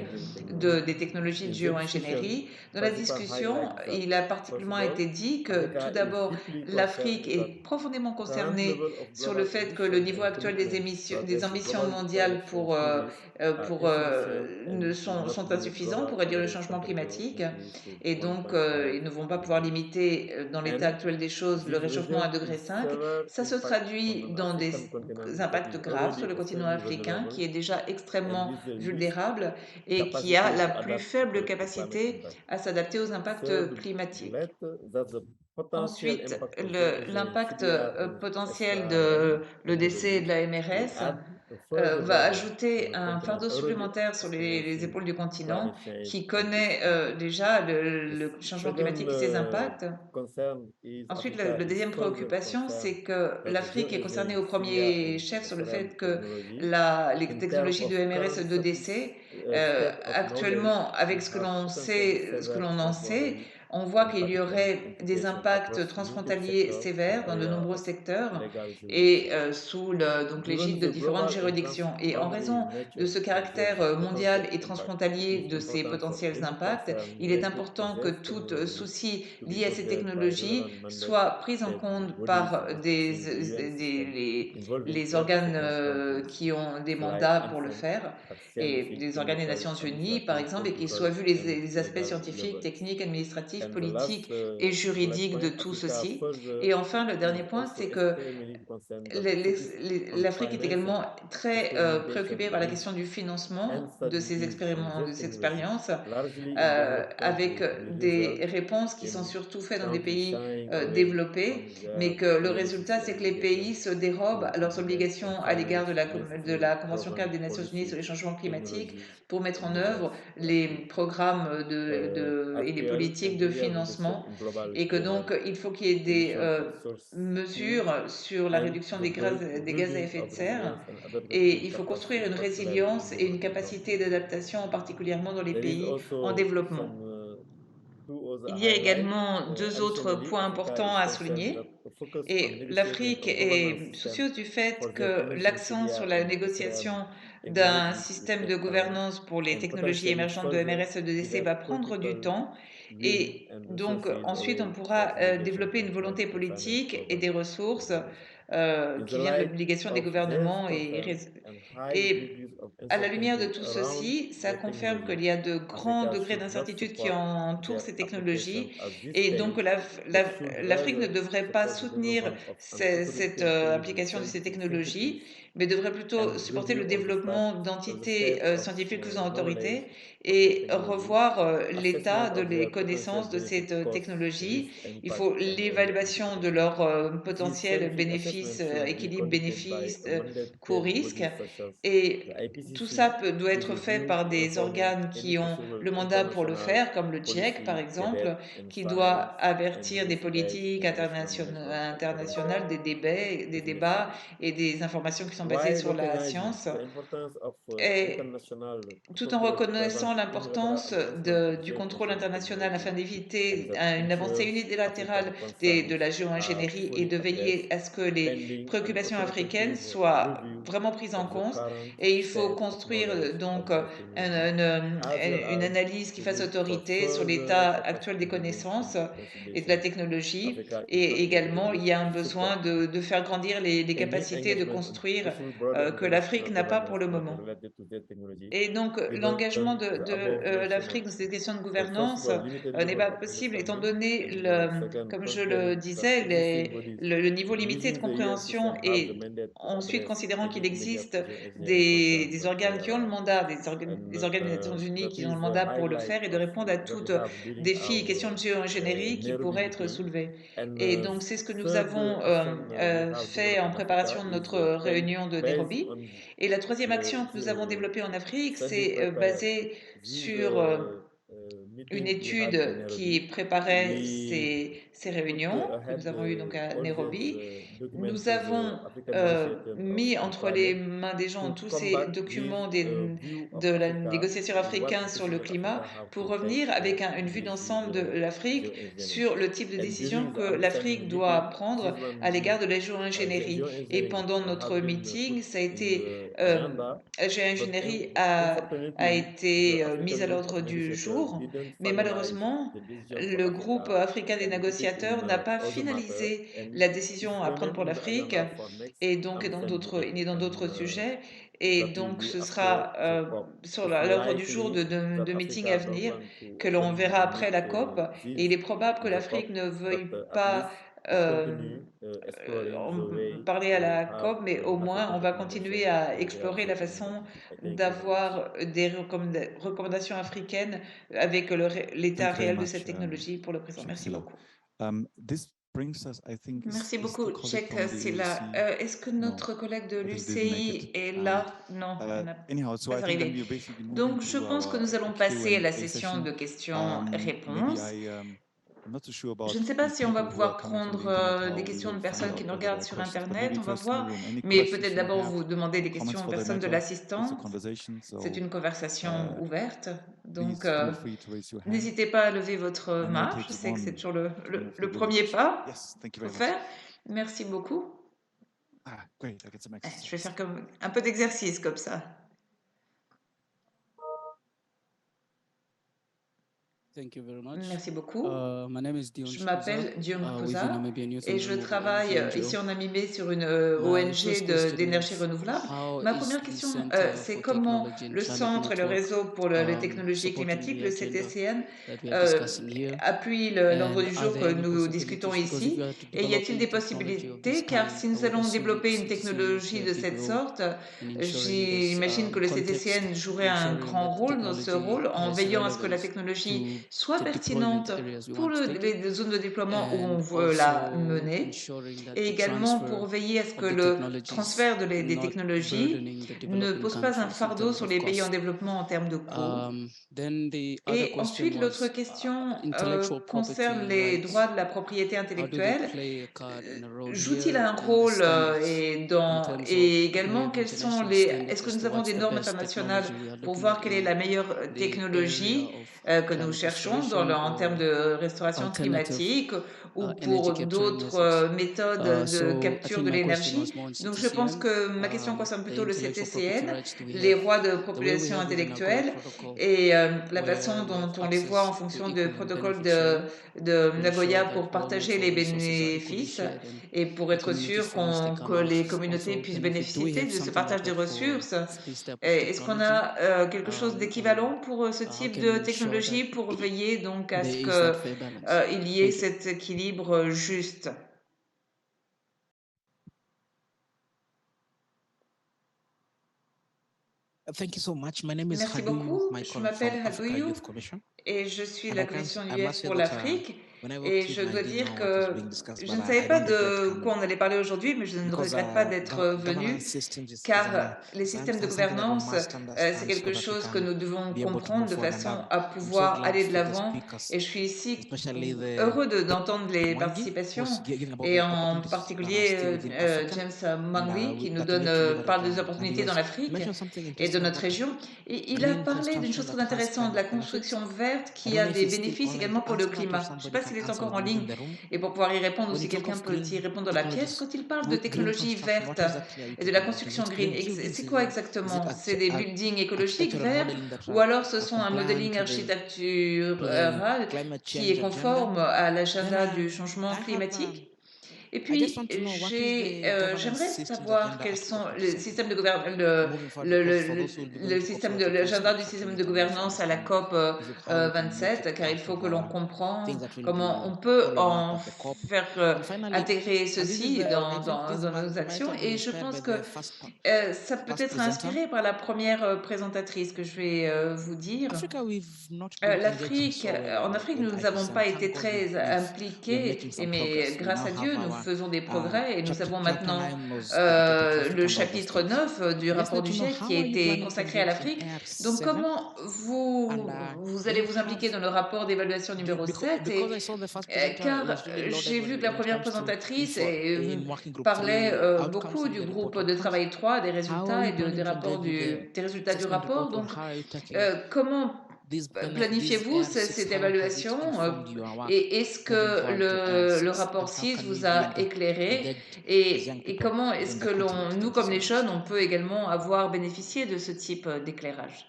des technologies de géo-ingénierie. Dans la discussion, il a particulièrement été dit que tout d'abord, l'Afrique est profondément concernée sur le fait que le niveau actuel des ambitions mondiales sont insuffisants pour réduire le changement climatique et donc ils ne vont pas pouvoir limiter dans l'état actuel des choses le réchauffement à 1,5 degré. Ça se traduit dans des impacts graves sur le continent africain qui est déjà extrêmement vulnérable et qui a la plus faible capacité à s'adapter aux impacts climatiques. Ensuite, l'impact potentiel de l'EDC et de la MRS va ajouter un fardeau supplémentaire sur les épaules du continent qui connaît déjà le changement climatique et ses impacts. Ensuite, la deuxième préoccupation, c'est que l'Afrique est concernée au premier chef sur le fait que les technologies de MRS et d'EDC, actuellement, avec ce que l'on en sait, on voit qu'il y aurait des impacts transfrontaliers sévères dans de nombreux secteurs et sous l'égide de différentes juridictions. Et en raison de ce caractère mondial et transfrontalier de ces potentiels impacts, il est important que tout souci lié à ces technologies soit pris en compte par les organes qui ont des mandats pour le faire, et des organes des Nations Unies, par exemple, et qu'ils soient vus les aspects scientifiques, techniques, administratifs, politiques et juridiques de tout ceci. Et enfin, le dernier point, c'est que l'Afrique est également très préoccupée par la question du financement de ces expériences, avec des réponses qui sont surtout faites dans des pays développés, mais que le résultat, c'est que les pays se dérobent à leurs obligations à l'égard de la Convention cadre des Nations Unies sur les changements climatiques pour mettre en œuvre les programmes et les politiques de financement, et que donc il faut qu'il y ait des mesures sur la réduction des gaz à effet de serre, et il faut construire une résilience et une capacité d'adaptation, particulièrement dans les pays en développement. Il y a également deux autres points importants à souligner. Et l'Afrique est soucieuse du fait que l'accent sur la négociation d'un système de gouvernance pour les technologies émergentes de MRS et de DC va prendre du temps. Et donc, ensuite, on pourra développer une volonté politique et des ressources qui viennent de l'obligation des gouvernements. Et à la lumière de tout ceci, ça confirme qu'il y a de grands degrés d'incertitude qui entourent ces technologies, et donc l'Afrique ne devrait pas soutenir cette application de ces technologies, mais devrait plutôt supporter le développement d'entités scientifiques faisant autorité et revoir l'état des connaissances de ces technologies. Il faut l'évaluation de leur potentiel bénéfice, équilibre bénéfice, coût-risque, et tout ça doit être fait par des organes qui ont le mandat pour le faire, comme le GIEC par exemple, qui doit avertir des politiques internationales, des débats et des informations qui sont basées sur la science, et tout en reconnaissant l'importance du contrôle international afin d'éviter une avancée unilatérale de la géo-ingénierie, et de veiller à ce que les préoccupations africaines soient vraiment prises en compte. Et il faut construire donc une analyse qui fasse autorité sur l'état actuel des connaissances et de la technologie, et également il y a un besoin de faire grandir les capacités de construire que l'Afrique n'a pas pour le moment. Et donc l'engagement de l'Afrique dans ces questions de gouvernance n'est pas possible étant donné, comme je le disais, le niveau limité de compréhension et ensuite considérant qu'il existe des organes qui ont le mandat, des organes des Nations Unies qui ont le mandat pour le faire et de répondre à toutes défis et questions de géo-ingénierie qui pourraient être soulevées. Et donc, c'est ce que nous avons fait en préparation de notre réunion de Nairobi. Et la troisième action que nous avons développée en Afrique, c'est basée sur une étude qui préparait ces réunions que nous avons eues donc à Nairobi. Nous avons mis entre les mains des gens tous ces documents de la négociation africaine sur le climat pour revenir avec une vue d'ensemble de l'Afrique sur le type de décision que l'Afrique doit prendre à l'égard de la géo-ingénierie. Et pendant notre meeting, ça a été la géo-ingénierie a été mise à l'ordre du jour, mais malheureusement, le groupe africain des négociateurs n'a pas finalisé la décision à prendre pour l'Afrique et donc dans d'autres sujets. Et donc, ce sera sur l'ordre du jour de meetings à venir que l'on verra après la COP. Et il est probable que l'Afrique ne veuille pas parler à la COP, mais au moins on va continuer à explorer la façon d'avoir des recommandations africaines avec l'état Thank you very réel de much, cette technologie pour le présent. Merci Sheikh beaucoup. This brings us, I think, Merci is the beaucoup, colleague Cheikh from the Silla. UAC? Est-ce que No, notre collègue de I think they didn't make l'UCI it. est là? Non, elle n'a Anyhow, so pas I think then arrivé. we're basically moving Donc, je to pense que our nous allons passer à la Q&A session de session. Maybe questions-réponses. I'm not so sure about Je ne sais pas the si on va people who are pouvoir coming from the prendre internet, how des we questions de will find personnes qui out nous whether there regardent are sur questions. But Internet, maybe on va first in the voir. room, any Mais questions peut-être you d'abord have, vous demander des comments questions aux for the personnes de matter, it's a l'assistance. conversation, C'est so une conversation ouverte. Donc, please feel free to raise your hand. n'hésitez pas à lever votre I know main. it Je takes sais que c'est one toujours to move the le premier village. pas Yes, thank you qu'il very faut much. faire. Merci beaucoup. Great, I get some Je vais exercise. faire comme un peu d'exercice comme ça. Thank you very much. Merci beaucoup. My name is Dion Je m'appelle Dion Kuza et je travaille ici en Namibie sur une ONG d'énergie renouvelable. Ma première question, c'est comment le Centre et le réseau pour les technologies climatiques, le CTCN, appuie l'ordre du jour que nous discutons ici. Et y a-t-il des possibilités? Car si nous allons développer une technologie de cette sorte, j'imagine que le CTCN jouerait un grand rôle dans ce rôle en veillant à ce que la technologie soit pertinente pour les zones de déploiement où on veut la mener et également pour veiller à ce que le transfert des technologies ne pose pas un fardeau sur les pays en développement en termes de coûts. Et ensuite, l'autre question concerne les droits de la propriété intellectuelle. Joue-t-il un rôle et également est-ce que nous avons des normes internationales pour voir quelle est la meilleure technologie que nous cherchons en termes de restauration climatique ou pour d'autres méthodes de capture de l'énergie. Donc je pense que ma question concerne plutôt le CTCN, les droits de population intellectuelle et la façon dont on les voit en fonction du protocole de Nagoya pour partager les bénéfices et pour être sûr que les communautés puissent bénéficier de ce partage des ressources. Est-ce qu'on a quelque chose d'équivalent pour ce type de technologie pour veiller donc à ce qu'il y ait cet équilibre juste? Merci beaucoup. Je m'appelle Hadouyu et je suis de la Commission US pour l'Afrique. Et je dois dire que je ne savais pas de quoi on allait parler aujourd'hui, mais je ne regrette pas d'être venu, car les systèmes de gouvernance, c'est quelque chose que nous devons comprendre de façon à pouvoir aller de l'avant. Et je suis ici heureux d'entendre les participations, et en particulier James Manley, qui nous parle des opportunités dans l'Afrique et de notre région. Et il a parlé d'une chose très intéressante, de la construction verte, qui a des bénéfices également pour le climat. Je ne sais pas s'il est encore en ligne, et pour pouvoir y répondre, ou si quelqu'un peut y répondre dans la pièce, quand il parle de technologie verte et de la construction green, c'est quoi exactement? C'est des buildings écologiques verts, ou alors ce sont un modeling architectural qui est conforme à l'agenda du changement climatique? Et puis, j'aimerais savoir quels sont les systèmes de l'agenda du système de gouvernance à la COP 27, car il faut que l'on comprenne comment on peut en faire intégrer ceci dans nos actions. Et je pense que ça peut être inspiré par la première présentatrice que je vais vous dire. L'Afrique, en Afrique, nous n'avons pas été très impliqués, mais grâce à Dieu, nous faisons des progrès et nous avons maintenant le chapitre 9 du rapport du GIEC qui a été consacré à l'Afrique. Donc, comment vous allez vous impliquer dans le rapport d'évaluation numéro 7 car j'ai vu que la première présentatrice parlait beaucoup du groupe de travail 3, des résultats et des résultats du rapport. Donc, comment planifiez-vous cette évaluation et est-ce que le rapport 6 vous a éclairé et comment est-ce que nous, comme les jeunes, on peut également avoir bénéficié de ce type d'éclairage?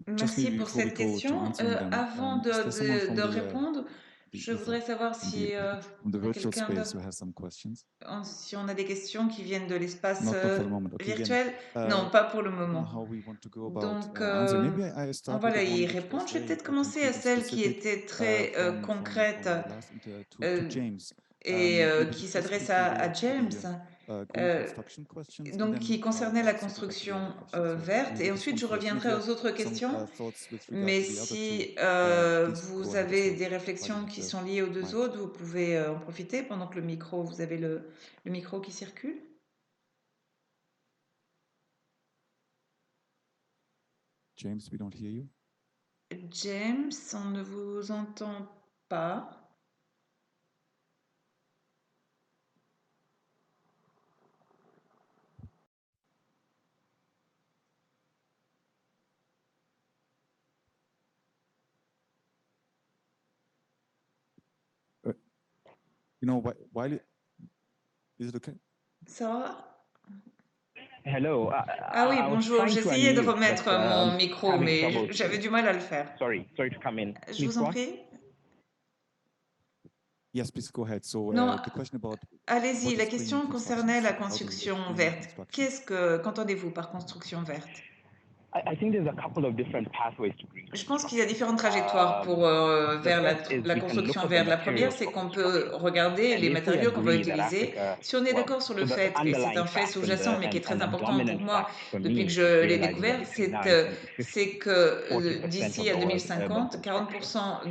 Merci pour cette question. Avant de répondre, je voudrais savoir si si on a des questions qui viennent de l'espace virtuel. Non, pas pour le moment. Donc, on va y répondre. Je vais peut-être commencer à celle qui était très concrète et qui s'adresse à James. Donc, qui concernait la construction verte. Et ensuite, je reviendrai aux autres questions. Mais si vous avez des réflexions qui sont liées aux deux autres, vous pouvez en profiter pendant que vous avez le micro qui circule. James, we don't hear you. James, on ne vous entend pas. Is it okay? Ça va? Hello. Ah oui, bonjour. J'essayais de remettre mon micro, mais j'avais du mal à le faire. Sorry to come in. Je vous en prie. Yes, please go ahead. So, Non, the question about allez-y. La question concernait la construction verte. Qu'entendez-vous par construction verte? I think there's a couple of different pathways to green. Je pense qu'il y a différentes trajectoires vers la construction verte. La première, c'est qu'on peut regarder les matériaux qu'on va utiliser. Si on est d'accord sur le fait, et c'est un fait sous-jacent, mais qui est très important pour moi depuis que je l'ai découvert, c'est que d'ici à 2050, 40%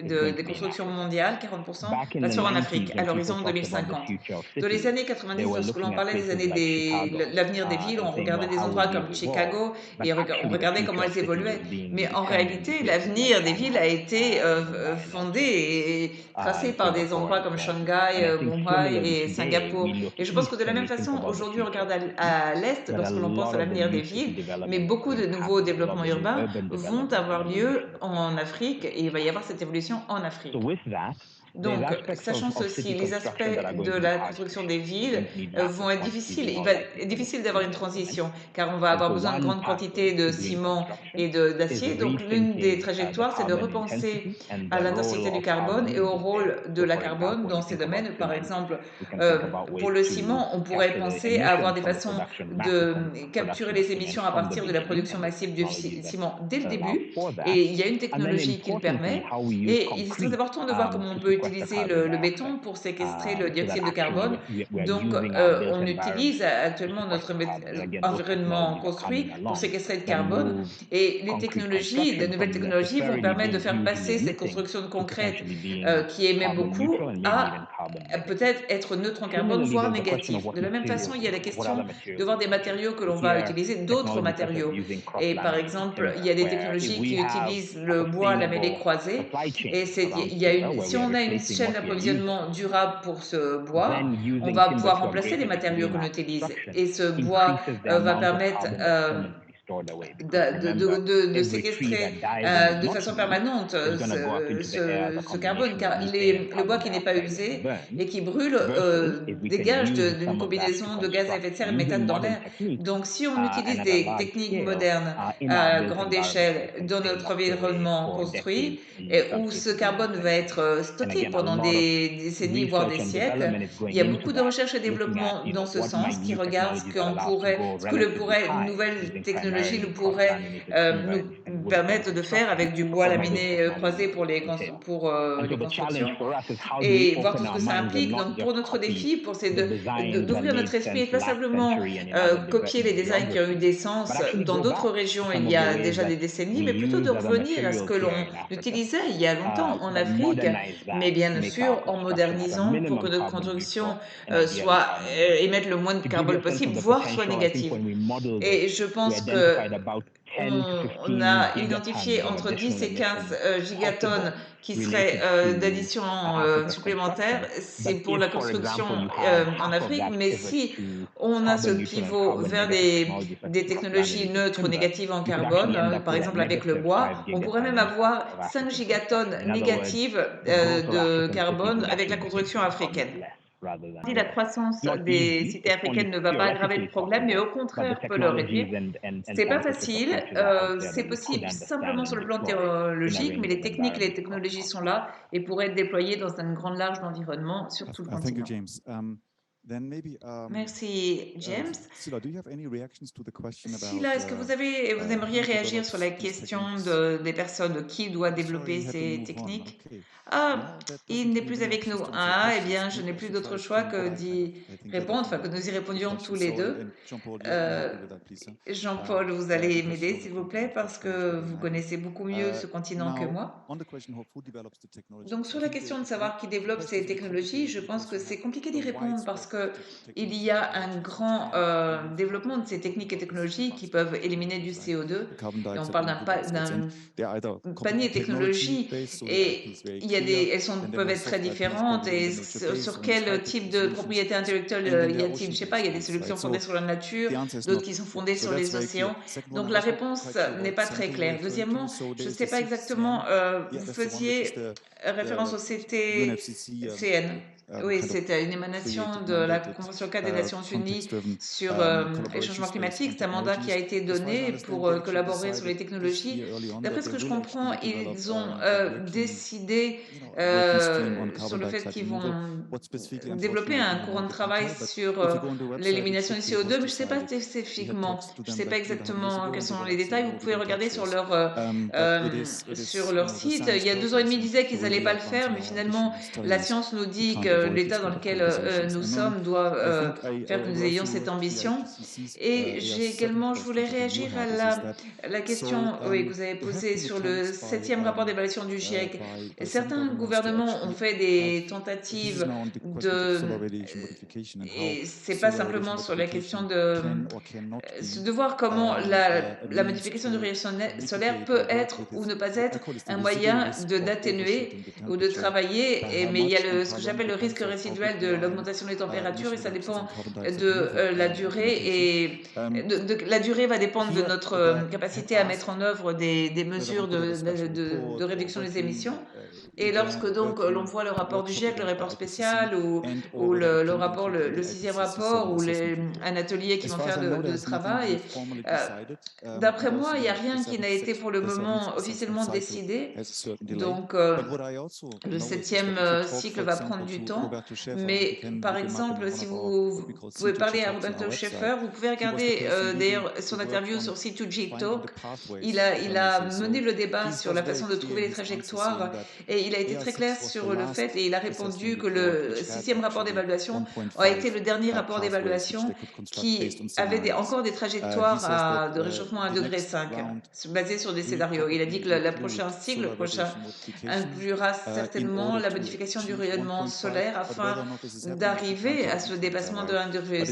des constructions mondiales, 40% va se faire en Afrique à l'horizon 2050. Dans les années 90, lorsque l'on parlait des années l'avenir des villes, on regardait des endroits comme Chicago et on regardait comment elles évoluaient. Mais en réalité, l'avenir des villes a été fondé et tracé par des endroits comme Shanghai, Mumbai et Singapour. Et je pense que de la même façon, aujourd'hui, on regarde à l'Est lorsque l'on pense à l'avenir des villes, mais beaucoup de nouveaux développements urbains vont avoir lieu en Afrique et il va y avoir cette évolution en Afrique. Donc, sachant ceci, les aspects de la construction des villes vont être difficiles. Il va être difficile d'avoir une transition, car on va avoir besoin de grandes quantités de ciment et d'acier. Donc, l'une des trajectoires, c'est de repenser à l'intensité du carbone et au rôle de la carbone dans ces domaines. Par exemple, pour le ciment, on pourrait penser à avoir des façons de capturer les émissions à partir de la production massive du ciment dès le début. Et il y a une technologie qui le permet. Et il est très important de voir comment on peut utiliser le béton pour séquestrer le dioxyde de carbone. Donc, on utilise actuellement notre environnement construit pour séquestrer le carbone. Et les nouvelles technologies vont permettre de faire passer cette construction concrète qui émet beaucoup à peut-être être neutre en carbone, voire négatif. De la même façon, il y a la question de voir des matériaux que l'on va utiliser, d'autres matériaux. Et par exemple, il y a des technologies qui utilisent le bois lamellé croisé. Et si on a une chaîne d'approvisionnement durable pour ce bois, on va pouvoir remplacer les matériaux qu'on utilise. Et ce bois va permettre de séquestrer de façon permanente ce carbone, car le bois qui n'est pas usé et qui brûle dégage d'une combinaison de gaz à effet de serre et de méthane dans l'air. Donc, si on utilise des techniques modernes à grande échelle dans notre environnement construit, où ce carbone va être stocké pendant des décennies, voire des siècles, il y a beaucoup de recherche et développement dans ce sens qui regardent ce que une nouvelle technologie nous pourrait nous permettre de faire avec du bois laminé croisé pour les constructions et voir tout ce que ça implique. Donc, pour notre défi, c'est d'ouvrir notre esprit et pas simplement copier les designs qui ont eu des sens dans d'autres régions il y a déjà des décennies, mais plutôt de revenir à ce que l'on utilisait il y a longtemps en Afrique, mais bien sûr en modernisant pour que notre construction émette le moins de carbone possible, voire soit négative. Et je pense que on a identifié entre 10 et 15 gigatonnes qui seraient d'addition supplémentaire. C'est pour la construction en Afrique, mais si on a ce pivot vers des technologies neutres ou négatives en carbone, par exemple avec le bois, on pourrait même avoir 5 gigatonnes négatives de carbone avec la construction africaine. Si la croissance des cités africaines ne va pas aggraver le problème, mais au contraire peut le réduire. C'est pas facile, c'est possible simplement sur le plan théologique, mais les techniques et les technologies sont là et pourraient être déployées dans un grand large d'environnement sur tout le Thank you, continent. James. Then maybe, Merci, James. Sila, do you have any reactions to the question about, Sila, est-ce que vous aimeriez réagir sur la question des personnes qui doit développer ces techniques? Ah, il n'est plus avec nous. Ah, eh bien, je n'ai plus d'autre choix que d'y répondre, enfin que nous y répondions tous les deux. Jean-Paul, vous allez m'aider, s'il vous plaît, parce que vous connaissez beaucoup mieux ce continent que moi. Donc, sur la question de savoir qui développe ces technologies, je pense que c'est compliqué d'y répondre parce qu'il y a un grand développement de ces techniques et technologies qui peuvent éliminer du CO2. Et on parle d'un panier de technologies et peuvent être très différentes. Et sur quel type de propriété intellectuelle y a-t-il? Je ne sais pas, il y a des solutions fondées sur la nature, d'autres qui sont fondées sur les océans. Donc la réponse n'est pas très claire. Deuxièmement, je ne sais pas exactement, vous faisiez référence au CTCN. Oui, c'était une émanation de la Convention 4 des Nations Unies sur les changements climatiques. C'est un mandat qui a été donné pour collaborer sur les technologies. D'après ce que je comprends, ils ont décidé sur le fait qu'ils vont développer un courant de travail sur l'élimination du CO2, mais je ne sais pas spécifiquement, je ne sais pas exactement quels sont les détails. Vous pouvez regarder sur leur site. Il y a 2 ans et demi, ils disaient qu'ils n'allaient pas le faire, mais finalement, la science nous dit que l'état dans lequel nous sommes doit faire que nous ayons cette ambition. Et je voulais réagir à la question que vous avez posée sur le 7e rapport d'évaluation du GIEC. Certains gouvernements ont fait des tentatives et c'est pas simplement sur la question de voir comment la modification du rayon solaire peut être ou ne pas être un moyen d'atténuer ou de travailler, mais il y a ce que j'appelle le risque résiduel de l'augmentation des températures et ça dépend de la durée et la durée va dépendre de notre capacité à mettre en œuvre des mesures de réduction des émissions. Et lorsque donc l'on voit le rapport du GIEC, le rapport spécial ou le rapport, le 6e rapport ou un atelier qui vont faire de travail, d'après moi, il n'y a rien qui n'a été pour le moment officiellement décidé. Donc, le 7e cycle va prendre du temps. Mais par exemple, si vous pouvez parler à Roberto Schaeffer, vous pouvez regarder d'ailleurs son interview sur C2G Talk. Il a mené le débat sur la façon de trouver les trajectoires et il a été très clair sur le fait et il a répondu que le 6e rapport d'évaluation a été le dernier rapport d'évaluation qui avait encore des trajectoires de réchauffement à 1,5 degré basées sur des scénarios. Il a dit que le prochain cycle inclura certainement la modification du rayonnement solaire afin d'arriver à ce dépassement de 1,5 degré,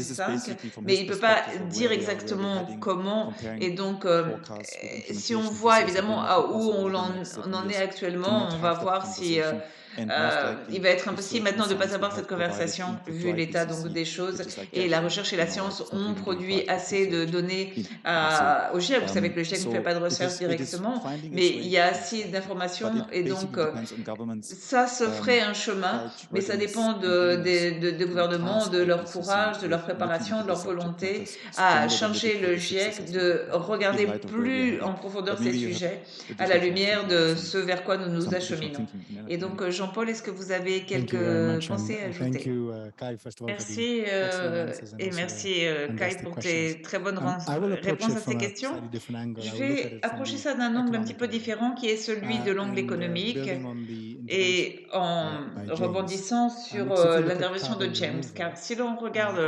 mais il ne peut pas dire exactement comment. Et donc, si on voit évidemment où on en est actuellement, on va voir si il va être impossible maintenant de ne pas avoir cette conversation vu l'état donc des choses. Et la recherche et la science ont produit assez de données au GIEC. Vous savez que le GIEC ne fait pas de recherche directement, mais il y a assez d'informations et donc ça se ferait un chemin, mais ça dépend des gouvernements, de leur courage, de leur préparation, de leur volonté à changer le GIEC, de regarder plus en profondeur ces sujets à la lumière de ce vers quoi nous nous acheminons. Et donc, Jean-Paul, est-ce que vous avez quelques pensées à ajouter? Merci et merci Kai pour tes très bonnes réponses à ces questions. Je vais approcher ça d'un angle un petit peu différent qui est celui de l'angle économique et en rebondissant sur l'intervention de James, car si l'on regarde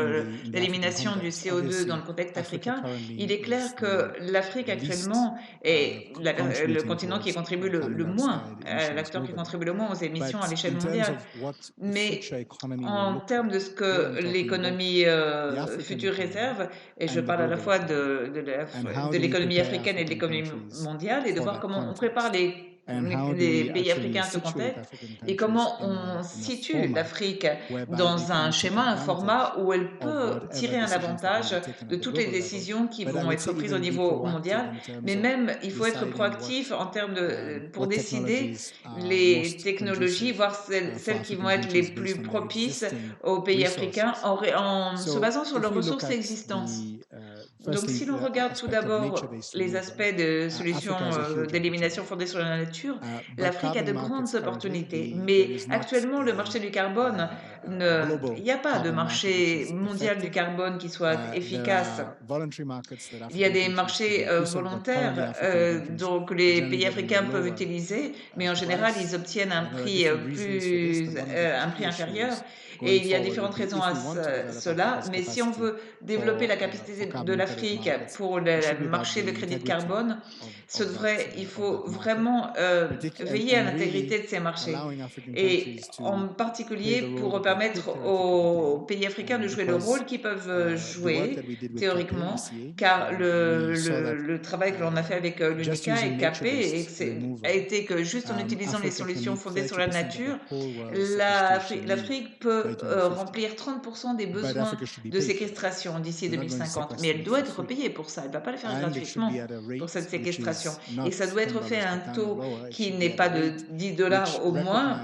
l'élimination du CO2 dans le contexte africain, il est clair que l'Afrique actuellement est le continent qui contribue le moins, l'acteur qui contribue le moins aux émissions à l'échelle mondiale. Mais en termes de ce que l'économie future réserve, et je parle à la fois de l'économie africaine et de l'économie mondiale, et de voir comment on prépare les pays africains à ce contexte et comment on situe l'Afrique dans un schéma, un format où elle peut tirer un avantage de toutes les décisions qui vont être prises au niveau mondial. Mais même, il faut être proactif en termes pour décider les technologies, voire celles qui vont être les plus propices aux pays africains en se basant sur leurs ressources existantes. Donc, si l'on regarde tout d'abord les aspects de solutions d'élimination fondées sur la nature, l'Afrique a de grandes opportunités. Mais actuellement, le marché du carbone, il n'y a pas de marché mondial du carbone qui soit efficace. Il y a des marchés volontaires donc les pays africains peuvent utiliser, mais en général, ils obtiennent un prix un prix inférieur. Et il y a différentes raisons à cela, mais si on veut développer la capacité de l'Afrique pour le marché de crédit de carbone, il faut vraiment veiller à l'intégrité de ces marchés. Et en particulier pour permettre aux pays africains de jouer le rôle qu'ils peuvent jouer théoriquement, car le travail que l'on a fait avec l'UNICA et CAP a été que juste en utilisant les solutions fondées sur la nature, l'Afrique peut remplir 30% des besoins de séquestration d'ici 2050. Mais elle doit être payée pour ça, elle ne va pas le faire gratuitement pour cette séquestration. Et ça doit être fait à un taux qui n'est pas de $10 au moins,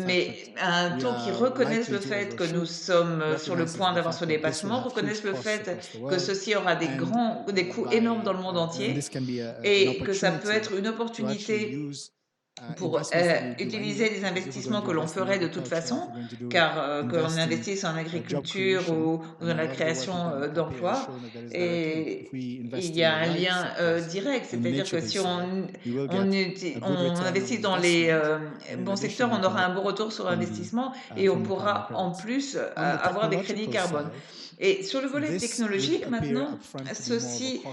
mais un taux qui reconnaisse le fait que nous sommes sur le point d'avoir ce dépassement, reconnaisse le fait que ceci aura des coûts énormes dans le monde entier et que ça peut être une opportunité pour utiliser des investissements que l'on ferait de toute façon, car qu'on investisse en agriculture ou dans la création d'emplois. Et il y a un lien direct, c'est-à-dire que si on investit dans les bons secteurs, on aura un bon retour sur investissement et on pourra en plus avoir des crédits carbone. Et sur le volet technologique, maintenant, ceci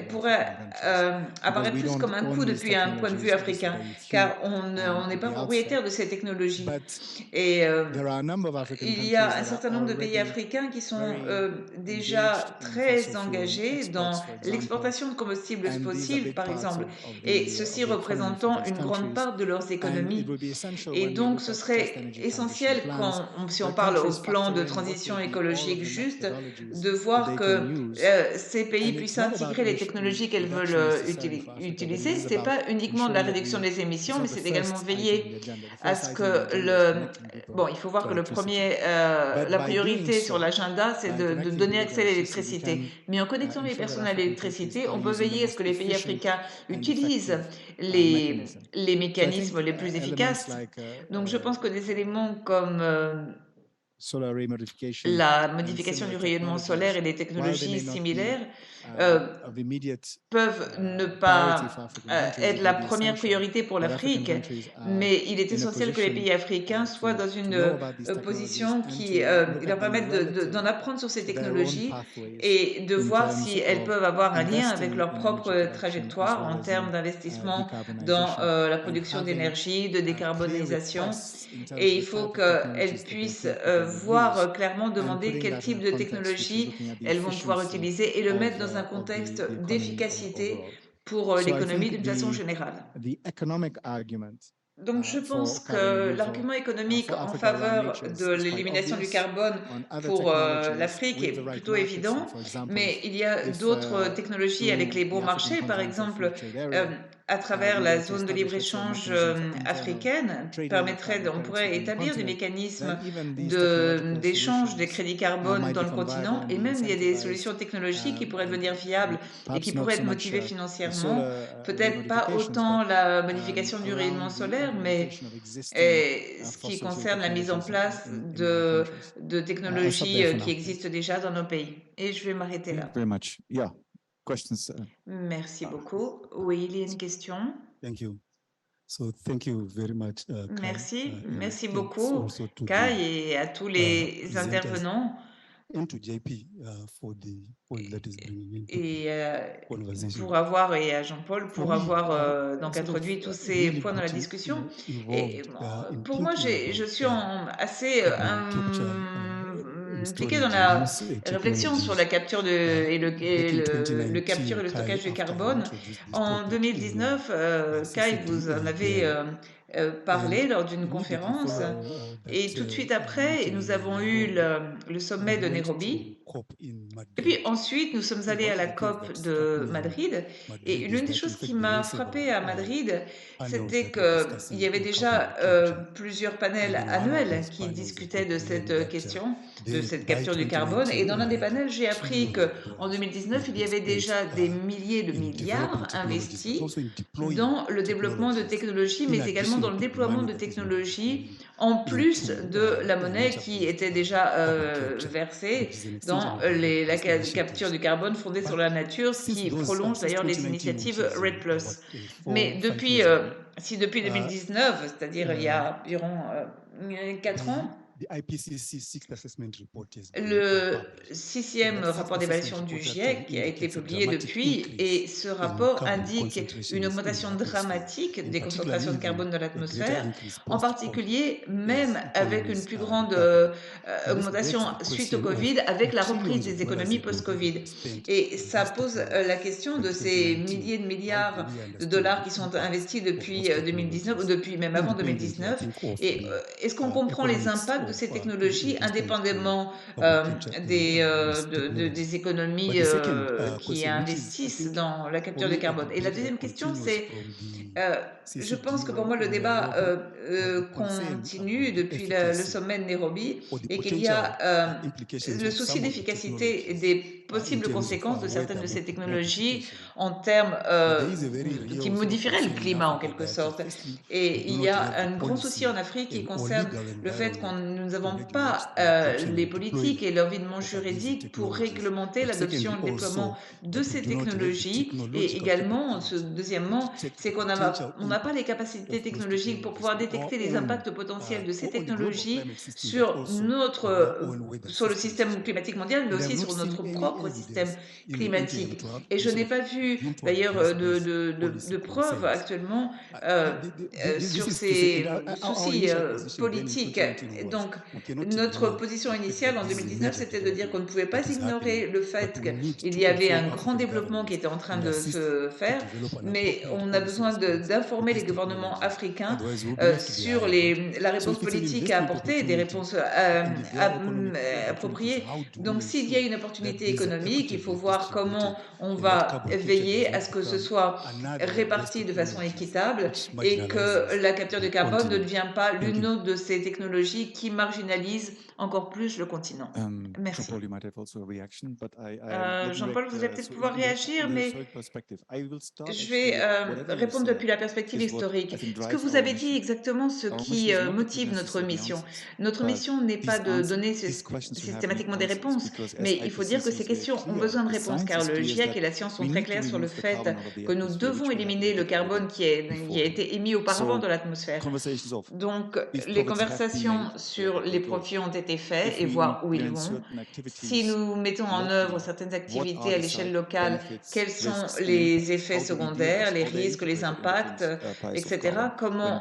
pourrait apparaître plus comme un coût depuis un point de vue africain, car on n'est pas propriétaire de ces technologies. Et il y a un certain nombre de pays africains qui sont déjà très engagés dans l'exportation de combustibles fossiles, par exemple, et ceci représentant une grande part de leurs économies. Et donc, ce serait essentiel, si on parle au plan de transition écologique juste, de voir que ces pays puissent intégrer les technologies qu'elles veulent utiliser. Ce n'est pas uniquement de la réduction des émissions, mais c'est également veiller à ce que il faut voir que la priorité sur l'agenda, c'est de donner accès à l'électricité. Mais en connectant les personnes à l'électricité, on peut veiller à ce que les pays africains utilisent les mécanismes les plus efficaces. Donc, je pense que des éléments comme la modification du rayonnement solaire et des technologies similaires peuvent ne pas être la première priorité pour l'Afrique, mais il est essentiel que les pays africains soient dans une position qui leur permette d'en apprendre sur ces technologies et de voir si elles peuvent avoir un lien avec leur propre trajectoire en termes d'investissement dans la production d'énergie, de décarbonisation. Et il faut qu'elles puissent voir clairement, demander quel type de technologie elles vont pouvoir utiliser et le mettre dans un contexte d'efficacité pour l'économie d'une façon générale. Donc, je pense que l'argument économique en faveur de l'élimination du carbone pour l'Afrique est plutôt évident, mais il y a d'autres technologies avec les bons marchés, par exemple, à travers la zone de libre-échange africaine, on pourrait établir des mécanismes d'échange des crédits carbone dans le continent, et même il y a des solutions technologiques qui pourraient devenir viables et qui pourraient être motivées financièrement. Peut-être pas autant la modification du rayonnement solaire, mais ce qui concerne la mise en place de technologies qui existent déjà dans nos pays. Et je vais m'arrêter là. Very much. Yeah. Questions? Merci beaucoup. Oui, il y a une question. Thank you. So thank you very much. Merci, Kai, merci thanks beaucoup, also to Kai, et à tous les presenters intervenants. and to JP for the point that is bringing into Et conversation. pour avoir, et à Jean-Paul, pour For me, avoir donc sort of, introduit tous ces really points dans la getting discussion. Et involved in pour moi, thinking je about suis assez carbon capture impliquée storage dans and la use réflexion sur technologies. la capture et le Back in capture et 2019, le stockage Kai, du after you carbone. introduced this En topic 2019, Kai, vous en avez parlé lors d'une conférence. Et tout de suite après, nous avons eu le sommet de Nairobi. Et puis ensuite, nous sommes allés à la COP de Madrid. Et l'une des choses qui m'a frappée à Madrid, c'était qu'il y avait déjà plusieurs panels annuels qui discutaient de cette question, de cette capture du carbone. Et dans l'un des panels, j'ai appris qu'en 2019, il y avait déjà des milliers de milliards investis dans le développement de technologies, mais également dans le déploiement de technologies, en plus de la monnaie qui était déjà versée dans la capture du carbone fondée sur la nature, ce qui prolonge d'ailleurs les initiatives REDD+. Mais depuis 2019, c'est-à-dire il y a environ 4 ans, le 6e rapport d'évaluation du GIEC a été publié depuis, et ce rapport indique une augmentation dramatique des concentrations de carbone dans l'atmosphère, en particulier même avec une plus grande augmentation suite au Covid, avec la reprise des économies post-Covid. Et ça pose la question de ces milliers de milliards de dollars qui sont investis depuis 2019, ou depuis même avant 2019, et est-ce qu'on comprend les impacts de ces technologies indépendamment des économies qui investissent dans la capture de carbone? Et la deuxième question, c'est, je pense que pour moi, le débat continue depuis le sommet de Nairobi, et qu'il y a le souci d'efficacité et des possibles conséquences de certaines de ces technologies en termes qui modifieraient le climat en quelque sorte. Et il y a un grand souci en Afrique qui concerne le fait que nous n'avons pas les politiques et l'environnement juridique pour réglementer l'adoption et le déploiement de ces technologies. Et également, deuxièmement, c'est qu'on n'a pas les capacités technologiques pour pouvoir détecter les impacts potentiels de ces technologies sur le système climatique mondial, mais aussi sur notre propre système climatique. Et je n'ai pas vu d'ailleurs de preuves actuellement sur ces soucis politiques. Donc, notre position initiale en 2019, c'était de dire qu'on ne pouvait pas ignorer le fait qu'il y avait un grand développement qui était en train de se faire, mais on a besoin d'informer les gouvernements africains sur la réponse politique à apporter, des réponses appropriées. Donc, s'il y a une opportunité économique, il faut voir comment on va veiller à ce que ce soit réparti de façon équitable et que la capture du carbone ne devient pas l'une autre de ces technologies qui marginalisent encore plus le continent. Merci. Jean-Paul, vous allez peut-être pouvoir réagir, mais je vais répondre depuis la perspective historique. Ce que vous avez dit est exactement ce qui motive notre mission. Notre mission n'est pas de donner systématiquement des réponses, mais il faut dire que ces questions ont besoin de réponses, car le GIEC et la science sont très clairs sur le fait que nous devons éliminer le carbone qui a été émis auparavant de l'atmosphère. Donc, les conversations sur les profits ont été faites et voir où ils vont. Si nous mettons en œuvre certaines activités à l'échelle locale, quels sont les effets secondaires, les risques, les impacts, etc. Comment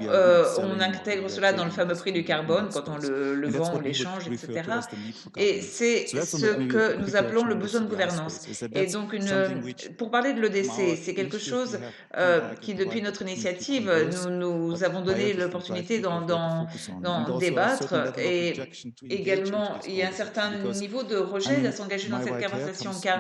on intègre cela dans le fameux prix du carbone quand on le vend, on l'échange, etc. Et c'est ce que nous appelons le besoin de gouvernance. Et donc, pour parler de l'EDC, c'est quelque chose qui, depuis notre initiative, nous avons donné l'opportunité d'en débattre. Et également, il y a un certain niveau de rejet à s'engager dans cette conversation, car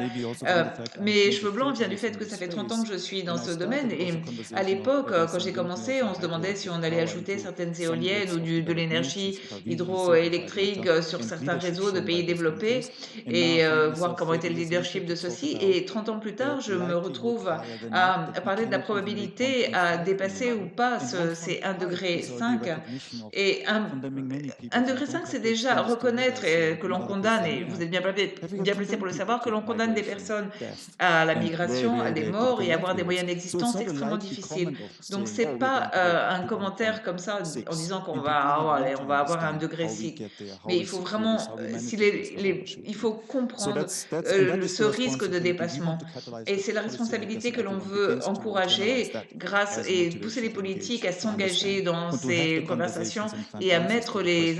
mes cheveux blancs viennent du fait que ça fait 30 ans que je suis dans ce domaine. Et à l'époque, quand j'ai commencé, on se demandait si on allait ajouter certaines éoliennes ou de l'énergie hydroélectrique sur certains réseaux de pays développés et voir comment était le leadership de ceci. Et 30 ans plus tard, je me retrouve à parler de la probabilité à dépasser ou pas ces 1,5 degré. Et 1,5 degré, c'est déjà reconnaître que l'on condamne, et vous êtes bien placé pour le savoir, que l'on condamne des personnes à la migration, à des morts et avoir des moyens d'existence extrêmement difficiles. Donc, ce n'est pas un commentaire comme ça en disant qu'on va avoir 1,6 degré. Mais il faut vraiment, il faut comprendre ce risque de dépassement. Et c'est la responsabilité que l'on veut encourager grâce et pousser les politiques à s'engager dans ces conversations et à mettre les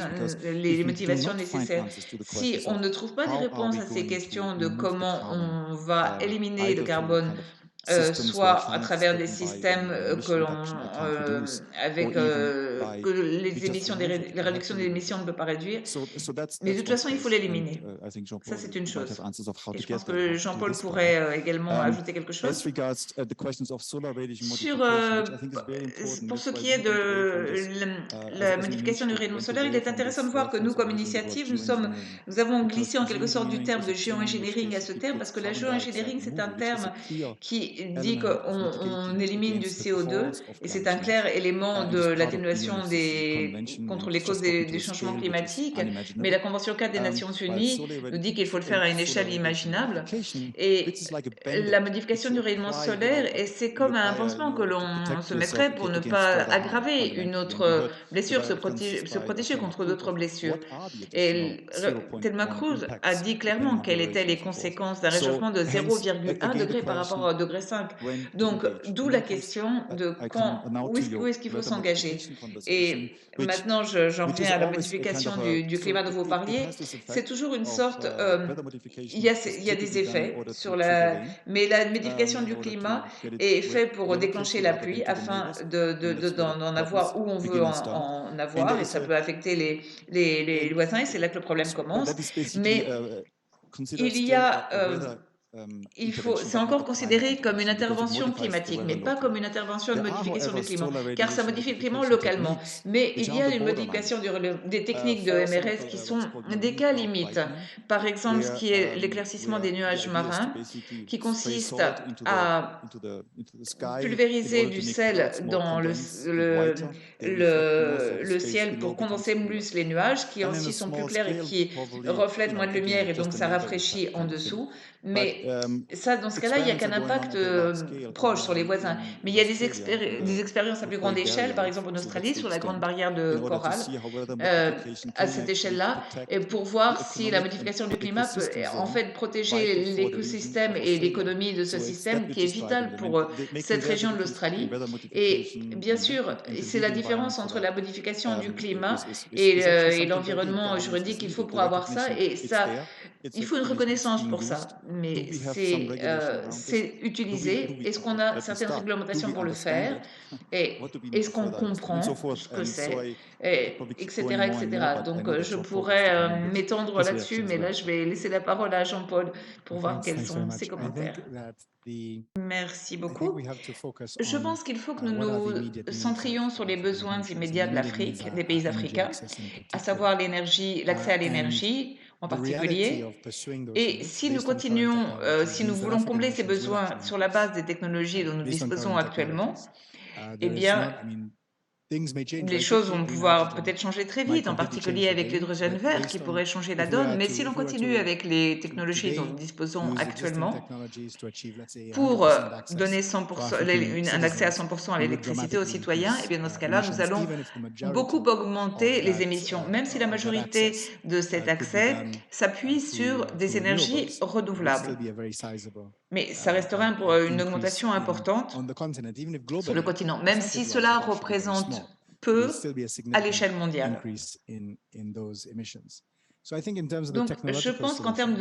motivations nécessaires. Si on ne trouve pas des réponses à ces questions de comment on va éliminer le carbone, soit à travers des systèmes que les émissions, les réductions des émissions ne peuvent pas réduire. Mais de toute façon, il faut l'éliminer. Ça, c'est une chose. Et je pense que Jean-Paul pourrait également ajouter quelque chose. Pour ce qui est de la modification du rayonnement solaire, il est intéressant de voir que nous, comme initiative, nous avons glissé en quelque sorte du terme de géo-engineering à ce terme, parce que la géo-engineering, c'est un terme qui dit qu'on élimine du CO2 et c'est un clair élément de l'atténuation contre les causes du changement climatique. Mais la Convention 4 des Nations Unies nous dit qu'il faut le faire à une échelle imaginable. Et la modification du rayonnement solaire, c'est comme un pansement que l'on se mettrait pour ne pas aggraver une autre blessure, se protéger contre d'autres blessures. Et Thelma Cruz a dit clairement quelles étaient les conséquences d'un réchauffement de 0,1 degré par rapport au degré 5. Donc, d'où la question de où est-ce qu'il faut s'engager. Et maintenant, j'en reviens à la modification du climat dont vous parliez. C'est toujours une sorte... il y a des effets mais la modification du climat est faite pour déclencher la pluie afin d'en avoir où on veut en avoir, et ça peut affecter les voisins, et c'est là que le problème commence. Mais il y a... c'est encore considéré comme une intervention climatique, mais pas comme une intervention de modification du climat, car ça modifie le climat localement. Mais il y a une modification des techniques de MRS qui sont des cas limites. Par exemple, ce qui est l'éclaircissement des nuages marins, qui consiste à pulvériser du sel dans le ciel pour condenser plus les nuages, qui ainsi sont plus clairs et qui reflètent moins de lumière, et donc ça rafraîchit en dessous. Mais ça, dans ce cas-là, il n'y a qu'un impact proche sur les voisins. Mais il y a des expériences à plus grande échelle, par exemple en Australie, sur la grande barrière de corail, à cette échelle-là, et pour voir si la modification du climat peut en fait protéger l'écosystème et l'économie de ce système qui est vital pour cette région de l'Australie. Et bien sûr, c'est la différence entre la modification du climat et l'environnement juridique qu'il faut pour avoir ça. Et ça, il faut une reconnaissance pour ça. Mais c'est utilisé. Est-ce qu'on a certaines réglementations pour le faire? Et est-ce qu'on comprend ce que c'est? Etc., etc. Donc, je pourrais m'étendre là-dessus, mais là, je vais laisser la parole à Jean-Paul pour voir quels sont ses commentaires. Merci beaucoup. Je pense qu'il faut que nous nous centrions sur les besoins immédiats de l'Afrique, des pays africains, à savoir l'accès à l'énergie en particulier. Et si nous continuons, si nous voulons combler ces besoins sur la base des technologies dont nous disposons actuellement, eh bien, les choses vont pouvoir peut-être changer très vite, en particulier avec l'hydrogène vert qui pourrait changer la donne, mais si l'on continue avec les technologies dont nous disposons actuellement, pour donner un accès à 100% à l'électricité aux citoyens, et bien dans ce cas-là, nous allons beaucoup augmenter les émissions, même si la majorité de cet accès s'appuie sur des énergies renouvelables. Mais ça restera une augmentation importante sur le continent, même si cela représente peu à l'échelle mondiale. Donc, je pense qu'en termes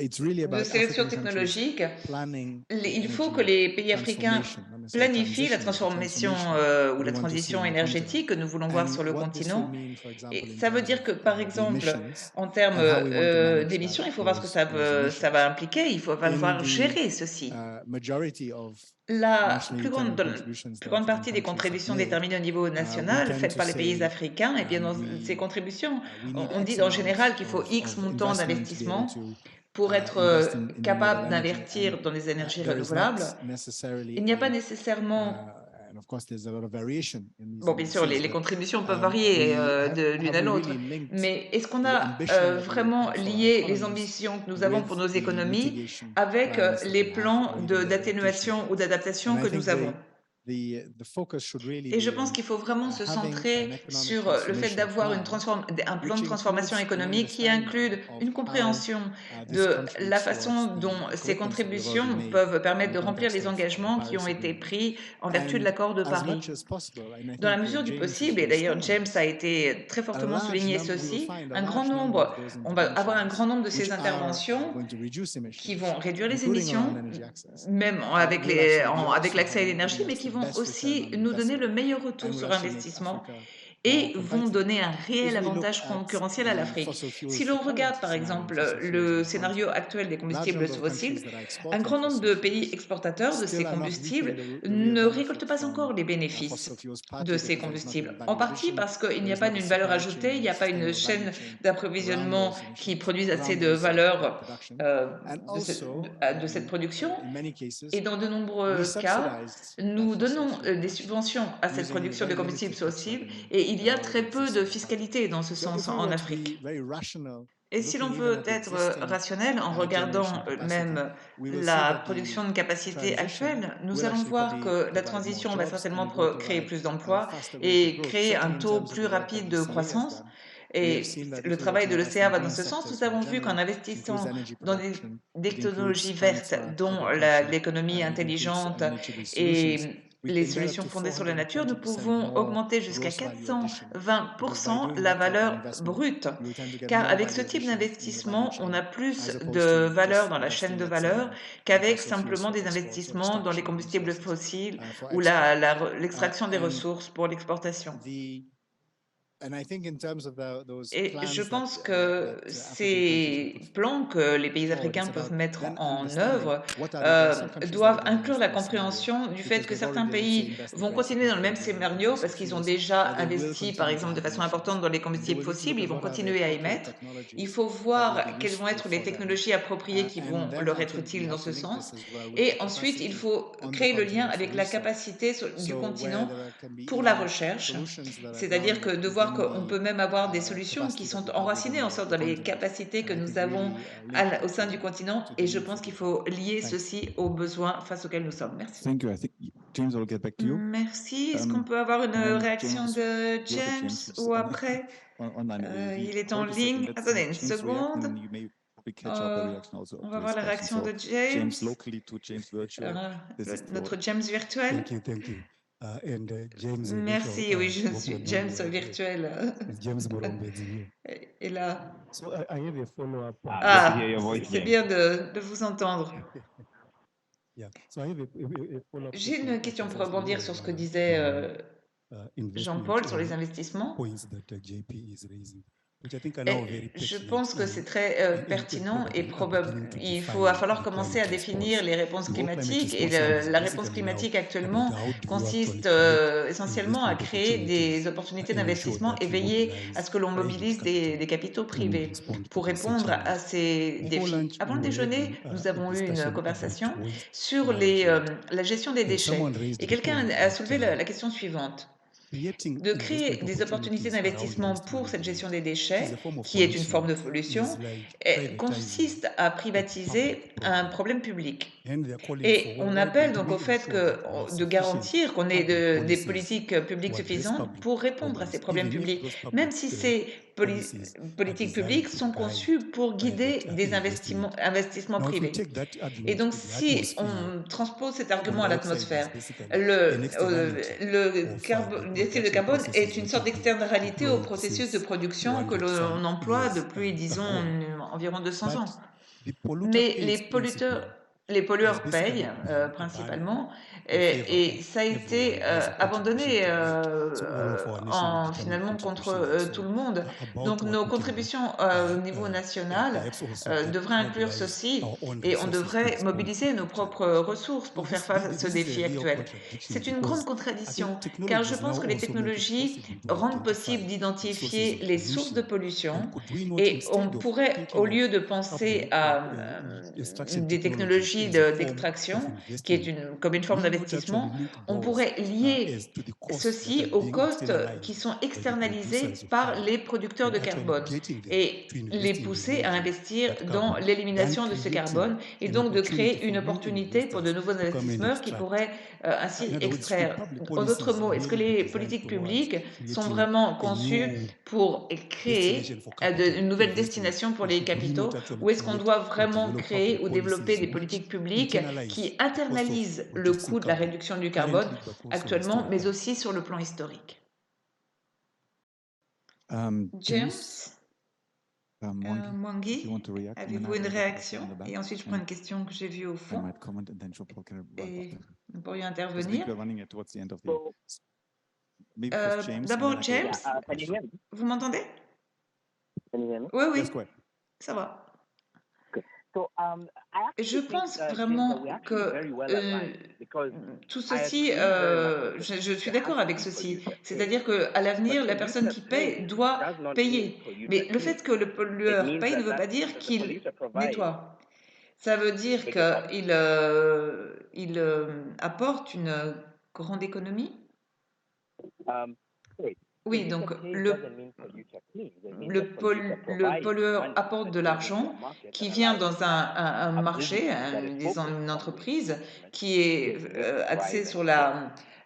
de sélection technologique, il faut que les pays africains planifient la transformation ou la transition énergétique que nous voulons voir sur le continent. Et ça veut dire que, par exemple, en termes d'émissions, il faut voir ce que ça va impliquer, il faut falloir gérer ceci. La plus grande partie des contributions déterminées au niveau national, faites par les pays africains, et bien dans ces contributions, on dit en général qu'il faut X montant d'investissement pour être capable d'investir dans les énergies renouvelables. Il n'y a pas nécessairement... Bon, bien sûr, les contributions peuvent varier de l'une à l'autre, mais est-ce qu'on a vraiment lié les ambitions que nous avons pour nos économies avec les plans d'atténuation ou d'adaptation que nous avons? Et je pense qu'il faut vraiment se centrer sur le fait d'avoir un plan de transformation économique qui inclut une compréhension de la façon dont ces contributions peuvent permettre de remplir les engagements qui ont été pris en vertu de l'accord de Paris. Dans la mesure du possible, et d'ailleurs James a été très fortement souligné ceci, on va avoir un grand nombre de ces interventions qui vont réduire les émissions, même avec l'accès à l'énergie, mais qui vont aussi nous donner le meilleur retour sur investissement et vont donner un réel avantage concurrentiel à l'Afrique. Si l'on regarde par exemple le scénario actuel des combustibles fossiles, un grand nombre de pays exportateurs de ces combustibles ne récoltent pas encore les bénéfices de ces combustibles, en partie parce qu'il n'y a pas une valeur ajoutée, il n'y a pas une chaîne d'approvisionnement qui produise assez de valeur de cette production, et dans de nombreux cas, nous donnons des subventions à cette production de combustibles fossiles et il y a très peu de fiscalité dans ce sens en Afrique. Et si l'on veut être rationnel en regardant même la production de capacité actuelle, nous allons voir que la transition va certainement créer plus d'emplois et créer un taux plus rapide de croissance. Et le travail de l'ECA va dans ce sens. Nous avons vu qu'en investissant dans des technologies vertes, dont l'économie intelligente et les solutions fondées sur la nature, nous pouvons augmenter jusqu'à 420% la valeur brute. Car avec ce type d'investissement, on a plus de valeur dans la chaîne de valeur qu'avec simplement des investissements dans les combustibles fossiles ou l'extraction des ressources pour l'exportation. Et je pense que ces plans que les pays africains peuvent mettre en œuvre doivent inclure la compréhension du fait que certains pays vont continuer dans le même scénario parce qu'ils ont déjà investi, par exemple, de façon importante dans les combustibles fossiles, ils vont continuer à émettre. Il faut voir quelles vont être les technologies appropriées qui vont leur être utiles dans ce sens. Et ensuite, il faut créer le lien avec la capacité du continent pour la recherche, c'est-à-dire que de voir qu'on peut même avoir des solutions qui sont enracinées en sorte dans les capacités que nous avons au sein du continent, et je pense qu'il faut lier ceci aux besoins face auxquels nous sommes. Merci. Thank you. I think James will get back to you. Merci. Est-ce qu'on peut avoir une réaction de James ou après? Il est en ligne. Attendez une seconde. On va voir la réaction de James. Notre James virtuel. Thank you. Merci, oui, je suis James virtuel. Et là, c'est bien de vous entendre. J'ai une question pour rebondir sur ce que disait Jean-Paul sur les investissements. Je pense que c'est très pertinent et probable. Va falloir commencer à définir les réponses climatiques, et la réponse climatique actuellement consiste essentiellement à créer des opportunités d'investissement et veiller à ce que l'on mobilise des capitaux privés pour répondre à ces défis. Avant le déjeuner, nous avons eu une conversation sur la gestion des déchets et quelqu'un a soulevé la question suivante. De créer des opportunités d'investissement pour cette gestion des déchets, qui est une forme de pollution, consiste à privatiser un problème public. Et on appelle donc au fait de garantir qu'on ait des politiques publiques suffisantes pour répondre à ces problèmes publics, même si ces politiques publiques sont conçues pour guider des investissements privés. Et donc, si on transpose cet argument à l'atmosphère, le dioxyde de carbone est une sorte d'externalité au processus de production que l'on emploie depuis, disons, environ 200 ans. the polluter Mais pays principle les pollueurs has payent basically been principalement, abandoned in et favor ça a of été everyone has a contribution abandonné to make. So all of our nationally determined finalement contre contributions tout le also monde. are about Donc to nos ultimately contributions au niveau national perhaps also devraient inclure mobilize ceci, our own et on resources to devrait respond mobiliser to nos the propres challenge. ressources So pour faire this, face à this, ce this is a défi real actuel. contradiction C'est une grande because I contradiction, think car je technologies pense now que les also make it technologies possible to rendent possible identify the d'identifier sources of les sources de pollution. pollution, And could we not, et on instead of pourrait, au thinking lieu of de penser à extraction des technologies technologies as a form of d'extraction, qui est investment, comme une forme we not actually d'investissement, look on those pourrait lier as to the costs that ceci are aux being costes qui externalized sont by the externalisés producers of par carbon les producteurs de and actually carbone, getting them et to les invest in pousser à removing investir that dans carbon, than l'élimination de ce carbone, et creating an donc de opportunity créer une for new opportunité pour de investors nouveaux to come and investisseurs qui extract. pourraient ainsi In other words, should extraire. public En d'autres policies mots, est-ce que really be les designed politiques towards publiques sont creating vraiment a conçues new pour destination créer for capital une to nouvelle invest in? destination pour And les should we not capitaux, actually ou est-ce qu'on create doit or vraiment develop créer public ou développer policies des which politiques publiques internalize qui the cost of internalisent le reducing coût de la carbon réduction du carbone currently, but also actuellement, mais historically? aussi sur le plan historique? James, James Mwangi, if Mwangi, you want to react, and then avez-vous I une have a question réaction? in the back, Et ensuite, je prends and une question que j'ai vue au I fond, might comment, and then Jean-Paul can wrap et up. nous pourrions Because I think intervenir. we're running towards the end of the. Maybe first James, and then D'abord, I can James, ask a Can you question. hear me? vous m'entendez? Can you hear me? Oui, oui, Yes, go ahead. ça va. So I Et je actually think, pense James, that vraiment we're actually que very well aligned because tout I ceci, agree very much with je suis there d'accord has to avec be ceci. polluter pay. C'est-à-dire qu'à l'avenir, But la personne polluter qui paye pay doit does not mean payer. polluter Mais le clean. fait que le It pollueur means paye ne veut pas that dire the qu'il polluter provides nettoie. Ça veut dire a good qu'il apporte une grande économie. Sorry, Oui, polluter donc pay doesn't mean polluter clean. It means le that polluter le provides pollueur money apporte that de goes into l'argent a market qui that vient allows dans un a marché, business that is disons focused une on entreprise management qui est to really axée thrive sur and grow.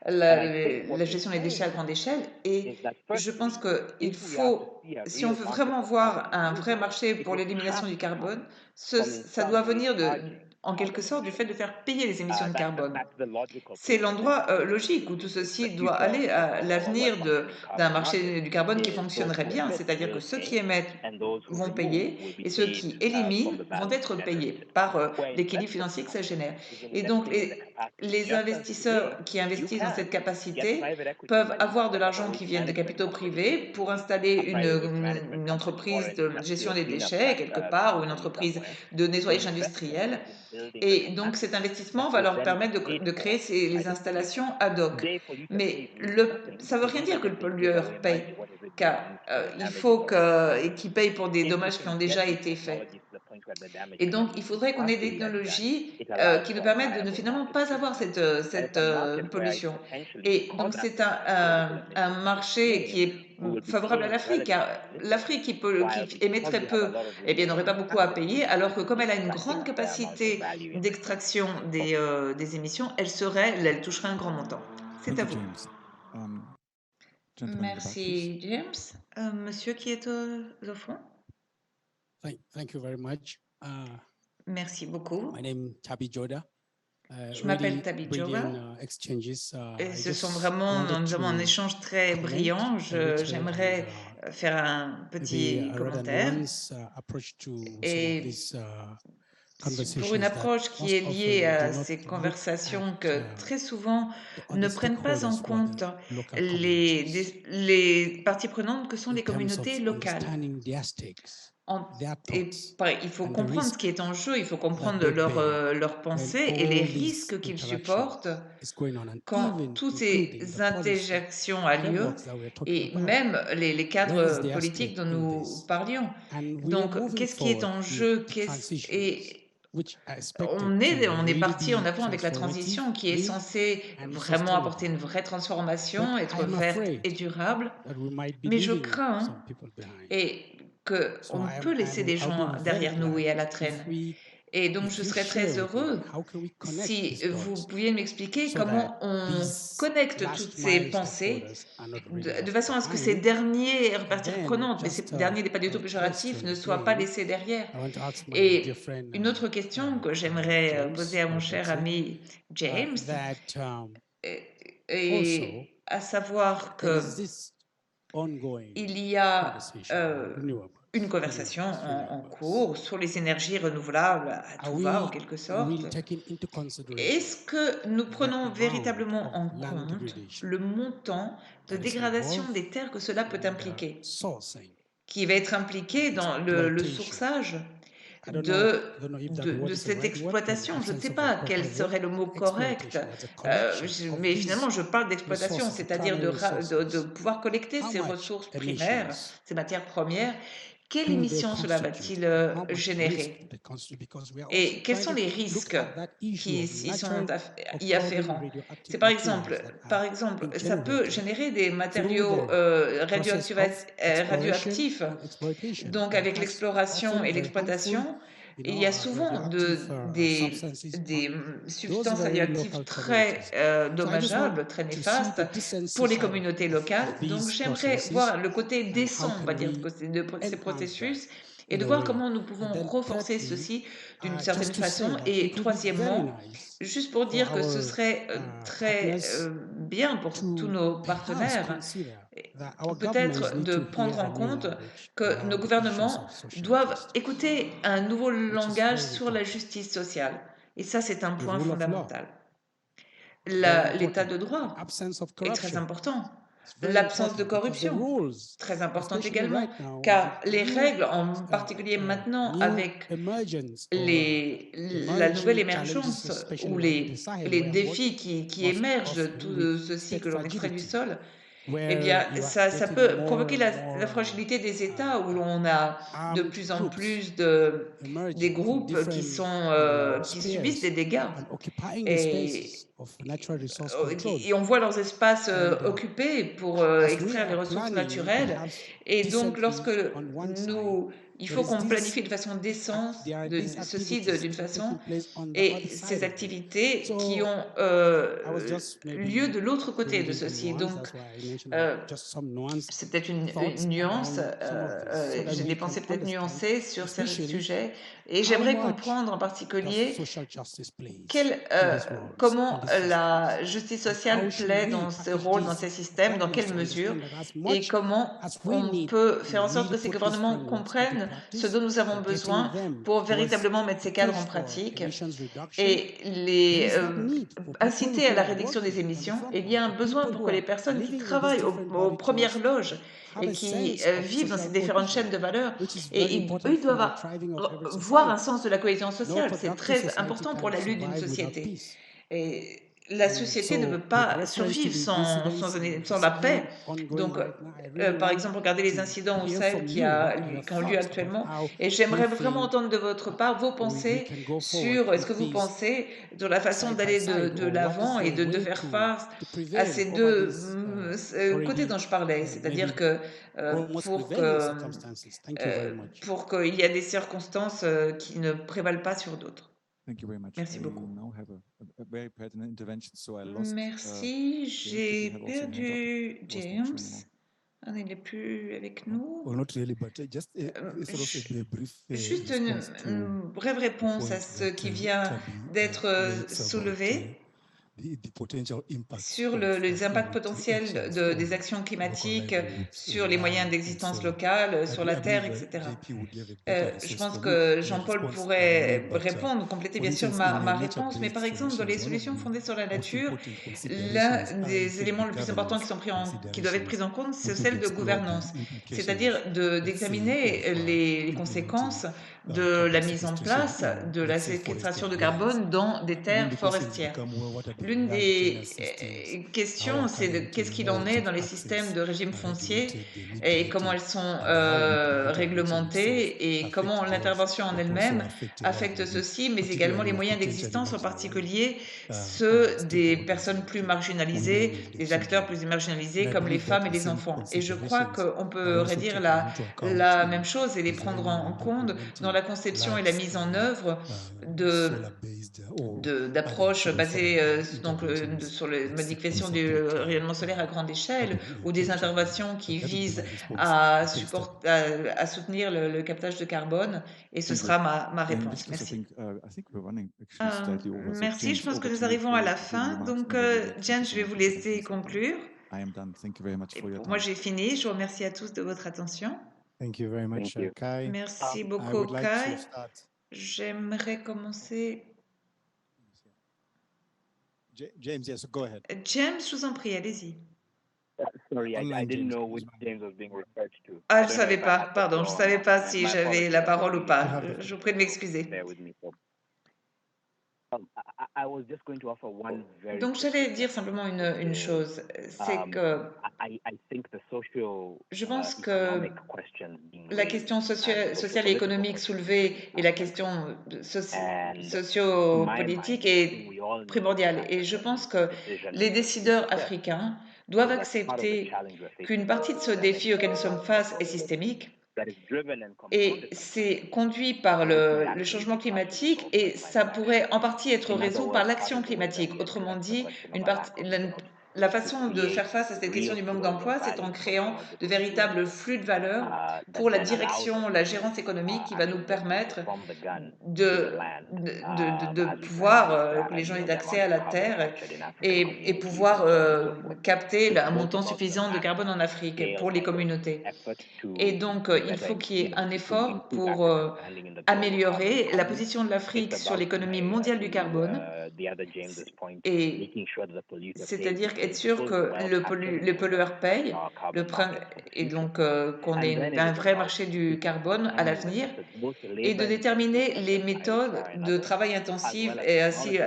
And I think what la we're gestion des déchets à saying grande échelle. Et is that je pense firstly, qu'il if we are to faut, see a si on real veut market vraiment for voir carbon un vrai removal, marché it pour would l'élimination have du to come carbone, from in ça doit some way venir charging en quelque carbon sorte du fait de emissions. faire payer les émissions de carbone. That's the logical C'est place that this l'endroit is going. logique où tout The ceci doit future aller à of our l'avenir well-functioning d'un carbon marché market du carbone qui is those fonctionnerait who bien, emit c'est-à-dire que will ceux qui pay émettent and those who vont remove payer will be et ceux paid qui from éliminent the vont value être payés generated. par Where les crédits investors financiers que come ça in génère. is Et donc investing in the capacity. les Just as investisseurs today, qui you investissent dans can cette get capacité private equity peuvent money avoir de to set up a l'argent qui waste vient de management capitaux company, privés pour installer a private waste management une company, or entreprise an de gestion industrial des cleanup déchets quelque part ou une company entreprise somewhere. de The nettoyage investment industriel. is in building the Et donc cet capacity investissement that va will leur then be permettre paid de créer for les by the polluter. installations ad hoc. Today, polluter Mais pays means nothing ça ne veut because rien dire even que if le they give pollueur away paye, money, what does it really car mean for the il damages faut already happened? qu'il paye pour des If we dommages qui ont can get déjà these été faits. technologies to the point where the damage Et donc, can il be faudrait qu'on ait des partially undone, technologies it allows qui nous for a permettent de ne viable finalement pas marketplace. avoir And it's a market where it's pollution. potentially, Et because donc, c'est Africa is so little un emitting marché clean, qui est we would be favorable à paying l'Afrique, car relatively little, l'Afrique while qui émet because très we have a peu, lot of eh bien, n'aurait renewable pas beaucoup à capacity, payer, alors que it comme is elle a une extracting grande a fair amount of capacité value in return. d'extraction des émissions, elle toucherait un grand montant. C'est Thank à you, vous. James. Gentleman in the back, please. Merci, James. Monsieur qui est au fond. Thank you very much. Merci beaucoup. My name is Tabi Joda. Je m'appelle Tabi Joda. Exchanges. Et ce sont vraiment, nous avons un échange très brillant. J'aimerais faire un petit commentaire. Et pour une approche qui est liée à ces conversations que très souvent ne prennent pas en compte les parties prenantes que sont les communautés locales. Il faut comprendre ce qui est en jeu, il faut comprendre leurs pensées et les risques qu'ils supportent quand toutes ces interjections ont lieu, et même les cadres politiques dont nous parlions. Donc, qu'est-ce qui est en jeu? On est parti en avant avec la transition qui est censée vraiment apporter une vraie transformation, être verte et durable. Mais je crains qu'on peut laisser des gens derrière nous et à la traîne. Et donc, je serais très heureux si vous pouviez m'expliquer comment on connecte toutes ces pensées de façon à ce que ces dernières parties prenantes, mais ces derniers n'est pas du tout péjoratif, ne soient pas laissés derrière. Et une autre question que j'aimerais poser à mon cher ami James, est à savoir que il y a une conversation en cours sur les énergies renouvelables à Are tout va, en we quelque sorte. really taking into consideration Est-ce que nous prenons amount véritablement en of land compte degradation le montant de that is dégradation involved des terres que cela peut in the impliquer, sourcing, qui va être impliqué dans le exploitation? sourçage I don't know if that word de is the cette right word, but exploitation? Je ne absence sais of pas a proper quel word, serait le mot correct, exploitation as a collection of mais these finalement je parle d'exploitation, resources, c'est-à-dire primary de resources. pouvoir collecter How ces much ressources primaires, emissions ces matières premières. Quelle do they émission cela constitute? va-t-il How much risk générer? they constitute? Because we are also Et quels trying sont to les look risques at that issue qui of y sont natural y occurring afférents? radioactive C'est par materials exemple, being ça peut generated générer des through matériaux the process of exploration radioactifs. and exploitation Donc, that avec has l'exploration often et very harmful, l'exploitation, il y a souvent substances des on those substances very radioactives local très communities. So I just want dommageables, très to see the néfastes decency pour les side communautés locales. of Donc, these j'aimerais processes voir le côté and how décent, on va can dire, we de ces enhance that processus et in de a voir way. comment nous And pouvons then renforcer thirdly, ceci d'une just certaine to say façon. that Et it would be very troisièmement, nice juste pour for dire que ce our serait très partners bien pour tous to nos perhaps partenaires, consider that our governments peut-être need de to hear prendre en a new compte language que nos around the issues gouvernements of social doivent justice, écouter un nouveau which is langage very sur la important. justice sociale. Et ça, c'est un The point rule of law, fondamental. very L'état important. de droit The absence of est très corruption, important. it's very L'absence de important because the corruption, rules, très importante especially également, right now, car with les new, règles, en particulier maintenant new avec emergence or la nouvelle emerging challenges, émergence especially ou around the Sahel, les where I'm défis working, qui émergent de tout with ceci state que l'on extrait du fragility, sol, eh where bien, you are ça getting peut more provoquer and la more fragilité des États où l'on a de armed plus en groups plus des emerging from groupes different qui subissent des spheres dégâts. and occupying the Et, spaces of natural resource control. et on voit leurs espaces And occupés pour as we extraire les are ressources planning, naturelles. perhaps Et donc, lorsque decently on one side, il there faut is qu'on this planifie de façon décente there are these ceci activities d'une façon, taking place on the et other ces side of it. activités qui So ont I was just lieu de maybe l'autre côté bringing de the ceci. nuance. Donc, That's why I mentioned euh, just some nuance c'est peut-être thoughts une nuance, around some of this, so that j'ai we des can pensées peut-être understand, nuancées sur ces especially sujets, et how j'aimerais much comprendre en does particulier social justice plays in these worlds, comment in these systems, la justice and sociale how should plaît we dans ce package rôle, dans this ces for systèmes, dans governments quelle to mesure, understand that as et much comment as we on need peut to faire en sorte really que ces put these gouvernements frameworks into comprennent ce practice dont nous avons and besoin getting them pour towards véritablement mettre to ces cadres push en for pratique emissions reduction. et There is that need for people inciter à who la are réduction des working on the émissions. front Il y a line, un the besoin people pour who que les are personnes qui living in these travaillent different aux value premières chains loges have et a qui sense of vivent dans ces social différentes cohesion, chaînes de valeur, which is et very important eux, ils for doivent the thriving of every voir un society. sens de la cohésion No sociale. C'est productive très society important pour can la lutte d'une survive without société. peace. Et la And société ne so, peut with pas reference to survivre the incidents sans in la Sahel paix. ongoing Donc, right now, I really par want exemple, regardez les to incidents au hear Sahel from you what are your qui ont lieu thoughts about actuellement. how Et you j'aimerais vraiment think entendre de votre part vos we pensées can go forward sur est-ce with que vous these pensez sur la façon side by d'aller side, de or what is l'avant the et de way faire to face à prevail ces over deux these côtés dont already je parlais. C'est-à-dire maybe que almost pour prevailing circumstances. Thank you very much. qu'il y a des circonstances qui ne prévalent pas sur d'autres. Thank you very much. Merci I beaucoup. now have a very pertinent intervention, so I lost. Merci, j'ai James, did you have also your hand up? perdu It wasn't James. showing anymore. Ah, il n'est plus avec nous. Well, not really, but just sort of a brief Juste response to une brève réponse à point ce that qui vient Chabi d'être makes soulevé about the potential impacts sur of les impacts climate potentiels actions des on actions local climatiques livelihoods, sur les moyens land, and d'existence so on. locale, sur la I terre, believe etc. JP would have a better Je resource pense for me, que better Jean-Paul response than me, pourrait but répondre, compléter for bien sûr instance, in ma réponse, mais nature-based par exemple, dans les solutions, one solutions of fondées sur la the most nature, important l'un considerations are des in fact éléments the le plus importants governance qui doivent être pris en considerations, compte, c'est not to celle de explore gouvernance, the implications c'est-à-dire let's say, d'examiner of les implementing conséquences de carbon la mise en sequestration place in, de la let's say, séquestration de forested areas. carbone dans des And then terres the questions forestières. become, well, what are the L'une land tenure systems? des questions, c'est qu'est-ce qu'il en est dans les systèmes de régime foncier et comment elles sont réglementées et comment l'intervention en elle-même affecte ceci, mais également les moyens d'existence, en particulier ceux des personnes plus marginalisées, des acteurs plus marginalisés comme les femmes et les enfants. Et je crois qu'on peut redire la même chose et les prendre en compte dans la conception et la mise en œuvre d'approches basées sur la modification du rayonnement solaire à grande échelle ou des interventions qui visent à soutenir le captage de carbone. Et ce sera ma réponse. Merci. Merci, je pense que nous arrivons à la fin. Donc, James, je vais vous laisser conclure. I am done. Thank you very much for your Moi, time. j'ai fini. Je vous remercie à tous de votre attention. Thank you very much, you. Kai. Merci I beaucoup, would like Kai. to start. J'aimerais commencer. James, yes, go ahead. James, je vous en prie, allez-y. Sorry, I Online didn't James, know please. which James was being referred to. Ah, I je don't know savais if I pas, had the pardon, je floor or savais not. pas My- si my j'avais apologies, la I parole ou wasn't pas. You have the Je vous prie de m'excuser. Bear with me. I was just going to offer one very Donc, quick j'allais feedback, dire simplement which une is, chose, c'est que I think the social, je pense que economic questions being la raised question and sociale et socio-political économique questions soulevée being et la asked, question and sociopolitique est we all need to primordiale. accept Et that je the pense que decision les makers décideurs success africains doivent is that part of the accepter challenge we're facing qu'une partie de ce défi auquel nous sommes face est systémique that is driven and et compounded by c'est conduit par le changement climatique et ça pourrait en partie être résolu par l'action climatique. Autrement dit, la façon de faire face à cette question du manque d'emploi, c'est en créant de véritables flux de valeur pour la direction, la gérance économique qui va nous permettre de pouvoir, que les gens aient accès à la terre et pouvoir capter un montant suffisant de carbone en Afrique pour les communautés. Et donc, il faut qu'il y ait un effort pour améliorer la position de l'Afrique sur l'économie mondiale du carbone, et c'est-à-dire être sûr que les pollueurs payent, et donc qu'on ait un vrai marché du carbone à l'avenir, et de déterminer les méthodes de travail intensif et ainsi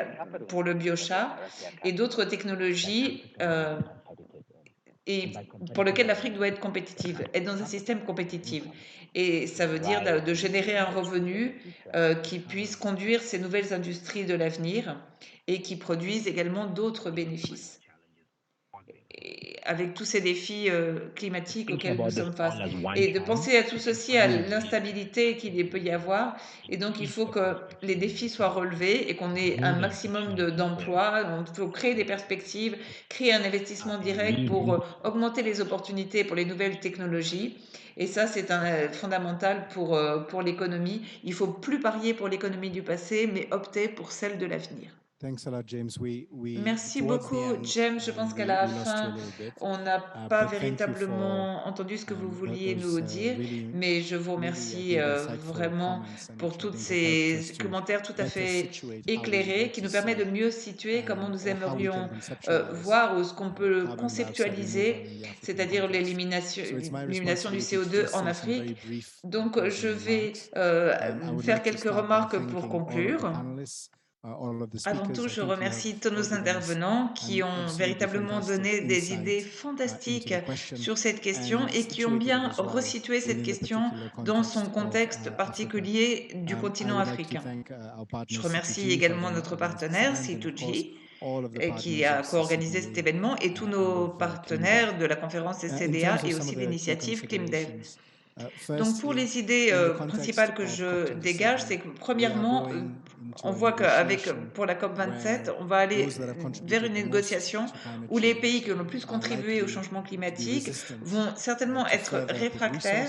pour le biochar et d'autres technologies et pour lequel l'Afrique doit être compétitive, être dans un système compétitif. Et ça veut dire de générer un revenu qui puisse conduire ces nouvelles industries de l'avenir et qui produisent également d'autres bénéfices. Et avec tous ces défis climatiques auxquels nous sommes face. Et de penser à tout ceci, à l'instabilité qu'il peut y avoir. Et donc, il faut que les défis soient relevés et qu'on ait un maximum d'emplois. Il faut créer des perspectives, créer un investissement direct pour augmenter les opportunités pour les nouvelles technologies. Et ça, c'est fondamental pour l'économie. Il ne faut plus parier pour l'économie du passé, mais opter pour celle de l'avenir. Thanks a lot, James. Merci Towards the beaucoup, end, James. Je pense qu'à la we lost you a fin, little bit. on n'a pas But thank you véritablement entendu ce que vous vouliez nous dire, mais je vous remercie vraiment pour tous ces commentaires tout à fait éclairés qui nous permettent de mieux situer comment nous aimerions voir ou ce qu'on peut conceptualiser, c'est-à-dire l'élimination du CO2 en Afrique. Donc, je vais faire quelques remarques pour conclure. Avant tout, je remercie tous nos intervenants qui ont véritablement donné des idées fantastiques sur cette question et qui ont bien resitué cette question dans son contexte particulier du continent africain. Je remercie également notre partenaire, C2G, qui a co-organisé cet événement, et tous nos partenaires de la conférence CCDA et aussi de l'initiative ClimDev. Donc, pour les idées principales que je dégage, c'est que premièrement, on voit pour la COP27, on va aller vers une négociation où les pays qui ont le plus contribué au changement climatique vont certainement être réfractaires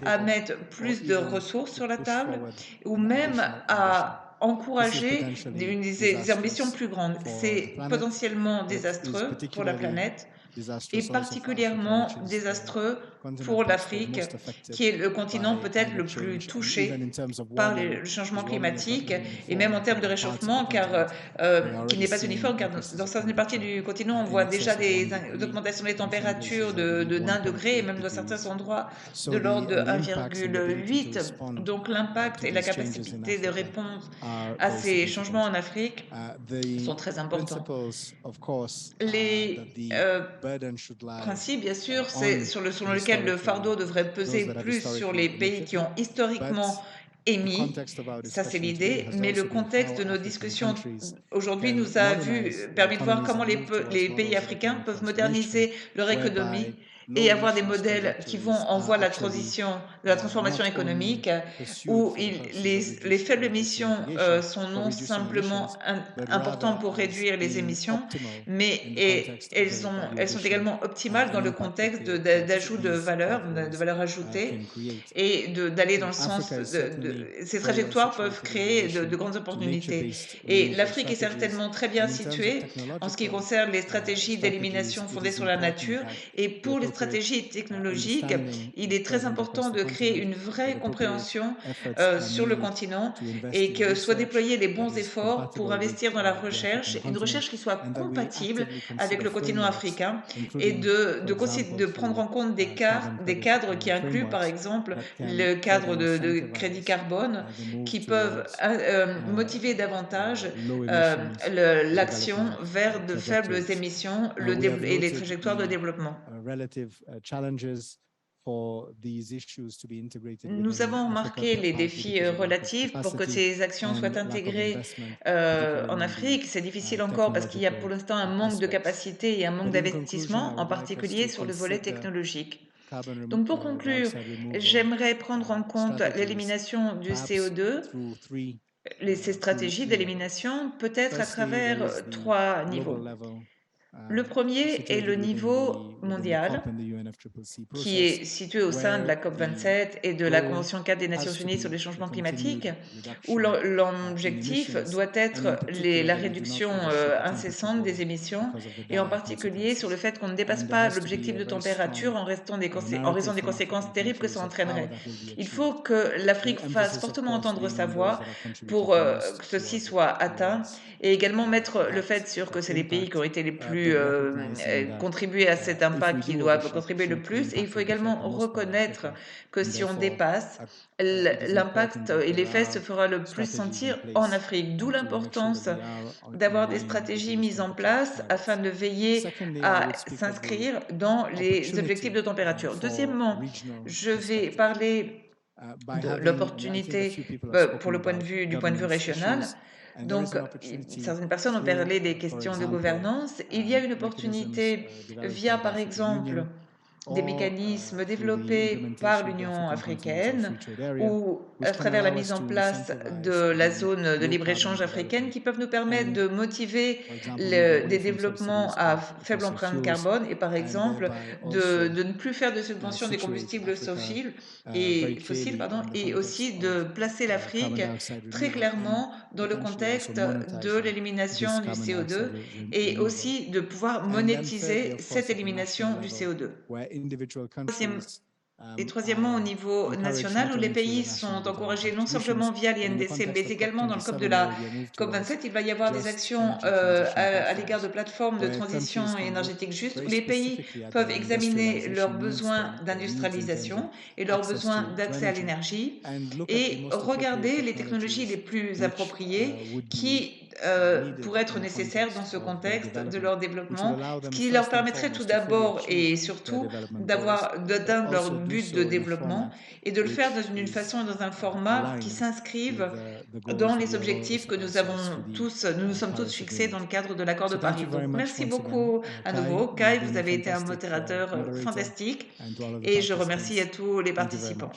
à mettre plus de ressources sur la table ou même à encourager des ambitions plus grandes. C'est potentiellement désastreux pour la planète et particulièrement désastreux pour l'Afrique, qui est le continent peut-être le plus touché par le changement climatique et même en termes de réchauffement, car qui n'est pas uniforme, car dans certaines parties du continent, on voit déjà des augmentations des températures d'1 degré et même dans certains endroits de l'ordre de 1,8. Donc l'impact et la capacité de réponse à ces changements en Afrique sont très importants. Les principes, bien sûr, c'est selon lequel le fardeau devrait peser plus sur les pays qui ont historiquement émis, ça c'est l'idée, mais le contexte de nos discussions aujourd'hui nous a permis de voir comment les pays africains peuvent moderniser leur économie et avoir des modèles qui vont en voie de la transformation économique, où les faibles émissions sont non simplement importantes pour réduire les émissions, mais elles sont également optimales dans le contexte d'ajout de valeur ajoutée, et d'aller dans le sens ces trajectoires peuvent créer de grandes opportunités. Et l'Afrique est certainement très bien située en ce qui concerne les stratégies d'élimination fondées sur la nature, et pour les stratégie technologique, il est très important de créer une vraie compréhension sur le continent et que soient déployés les bons efforts pour investir dans la recherche, une recherche qui soit compatible avec le continent africain et de prendre en compte des cadres qui incluent par exemple le cadre de crédit carbone qui peuvent motiver davantage l'action vers de faibles émissions et les trajectoires de développement. Nous avons remarqué les défis relatifs pour que ces actions soient intégrées en Afrique. C'est difficile encore parce qu'il y a pour l'instant un manque de capacité et un manque d'investissement, en particulier sur le volet technologique. Donc pour conclure, j'aimerais prendre en compte l'élimination du CO2, ces stratégies d'élimination, peut-être à travers 3 niveaux. Le premier est le niveau mondial, qui est situé au sein de la COP27 et de la Convention cadre des Nations Unies sur les changements climatiques, où l'objectif doit être la réduction incessante des émissions, et en particulier sur le fait qu'on ne dépasse pas l'objectif de température en raison des conséquences terribles que ça entraînerait. Il faut que l'Afrique fasse fortement entendre sa voix pour que ceci soit atteint, et également mettre le fait sur que c'est les pays qui ont été les plus contribuer à cet impact qui doivent contribuer le plus. Et il faut également reconnaître que si on dépasse, l'impact et l'effet se fera le plus sentir en Afrique. D'où l'importance d'avoir des stratégies mises en place afin de veiller à s'inscrire dans les objectifs de température. Deuxièmement, je vais parler de l'opportunité du point de vue régional. Donc, certaines personnes ont parlé des questions de gouvernance. Il y a une opportunité via, par exemple, des mécanismes développés par l'Union africaine ou à travers la mise en place de la zone de libre-échange africaine qui peuvent nous permettre de motiver des développements à faible empreinte carbone et par exemple de ne plus faire de subventions des combustibles fossiles et aussi de placer l'Afrique très clairement dans le contexte de l'élimination du CO2 et aussi de pouvoir monétiser cette élimination du CO2. Et troisièmement, au niveau national, où les pays sont encouragés non simplement via l'INDC, mais également dans le cadre de la COP27, il va y avoir des actions à l'égard de plateformes de transition énergétique juste, où les pays peuvent examiner leurs besoins d'industrialisation et leurs besoins d'accès à l'énergie et regarder les technologies les plus appropriées qui pourraient être nécessaires dans ce contexte de leur développement, ce qui leur permettrait tout d'abord et surtout d'atteindre leur but de développement et de le faire d'une façon et dans un format qui s'inscrivent dans les objectifs que nous nous sommes tous fixés dans le cadre de l'accord de Paris. Donc, merci beaucoup à nouveau. Kai, vous avez été un modérateur fantastique et je remercie à tous les participants.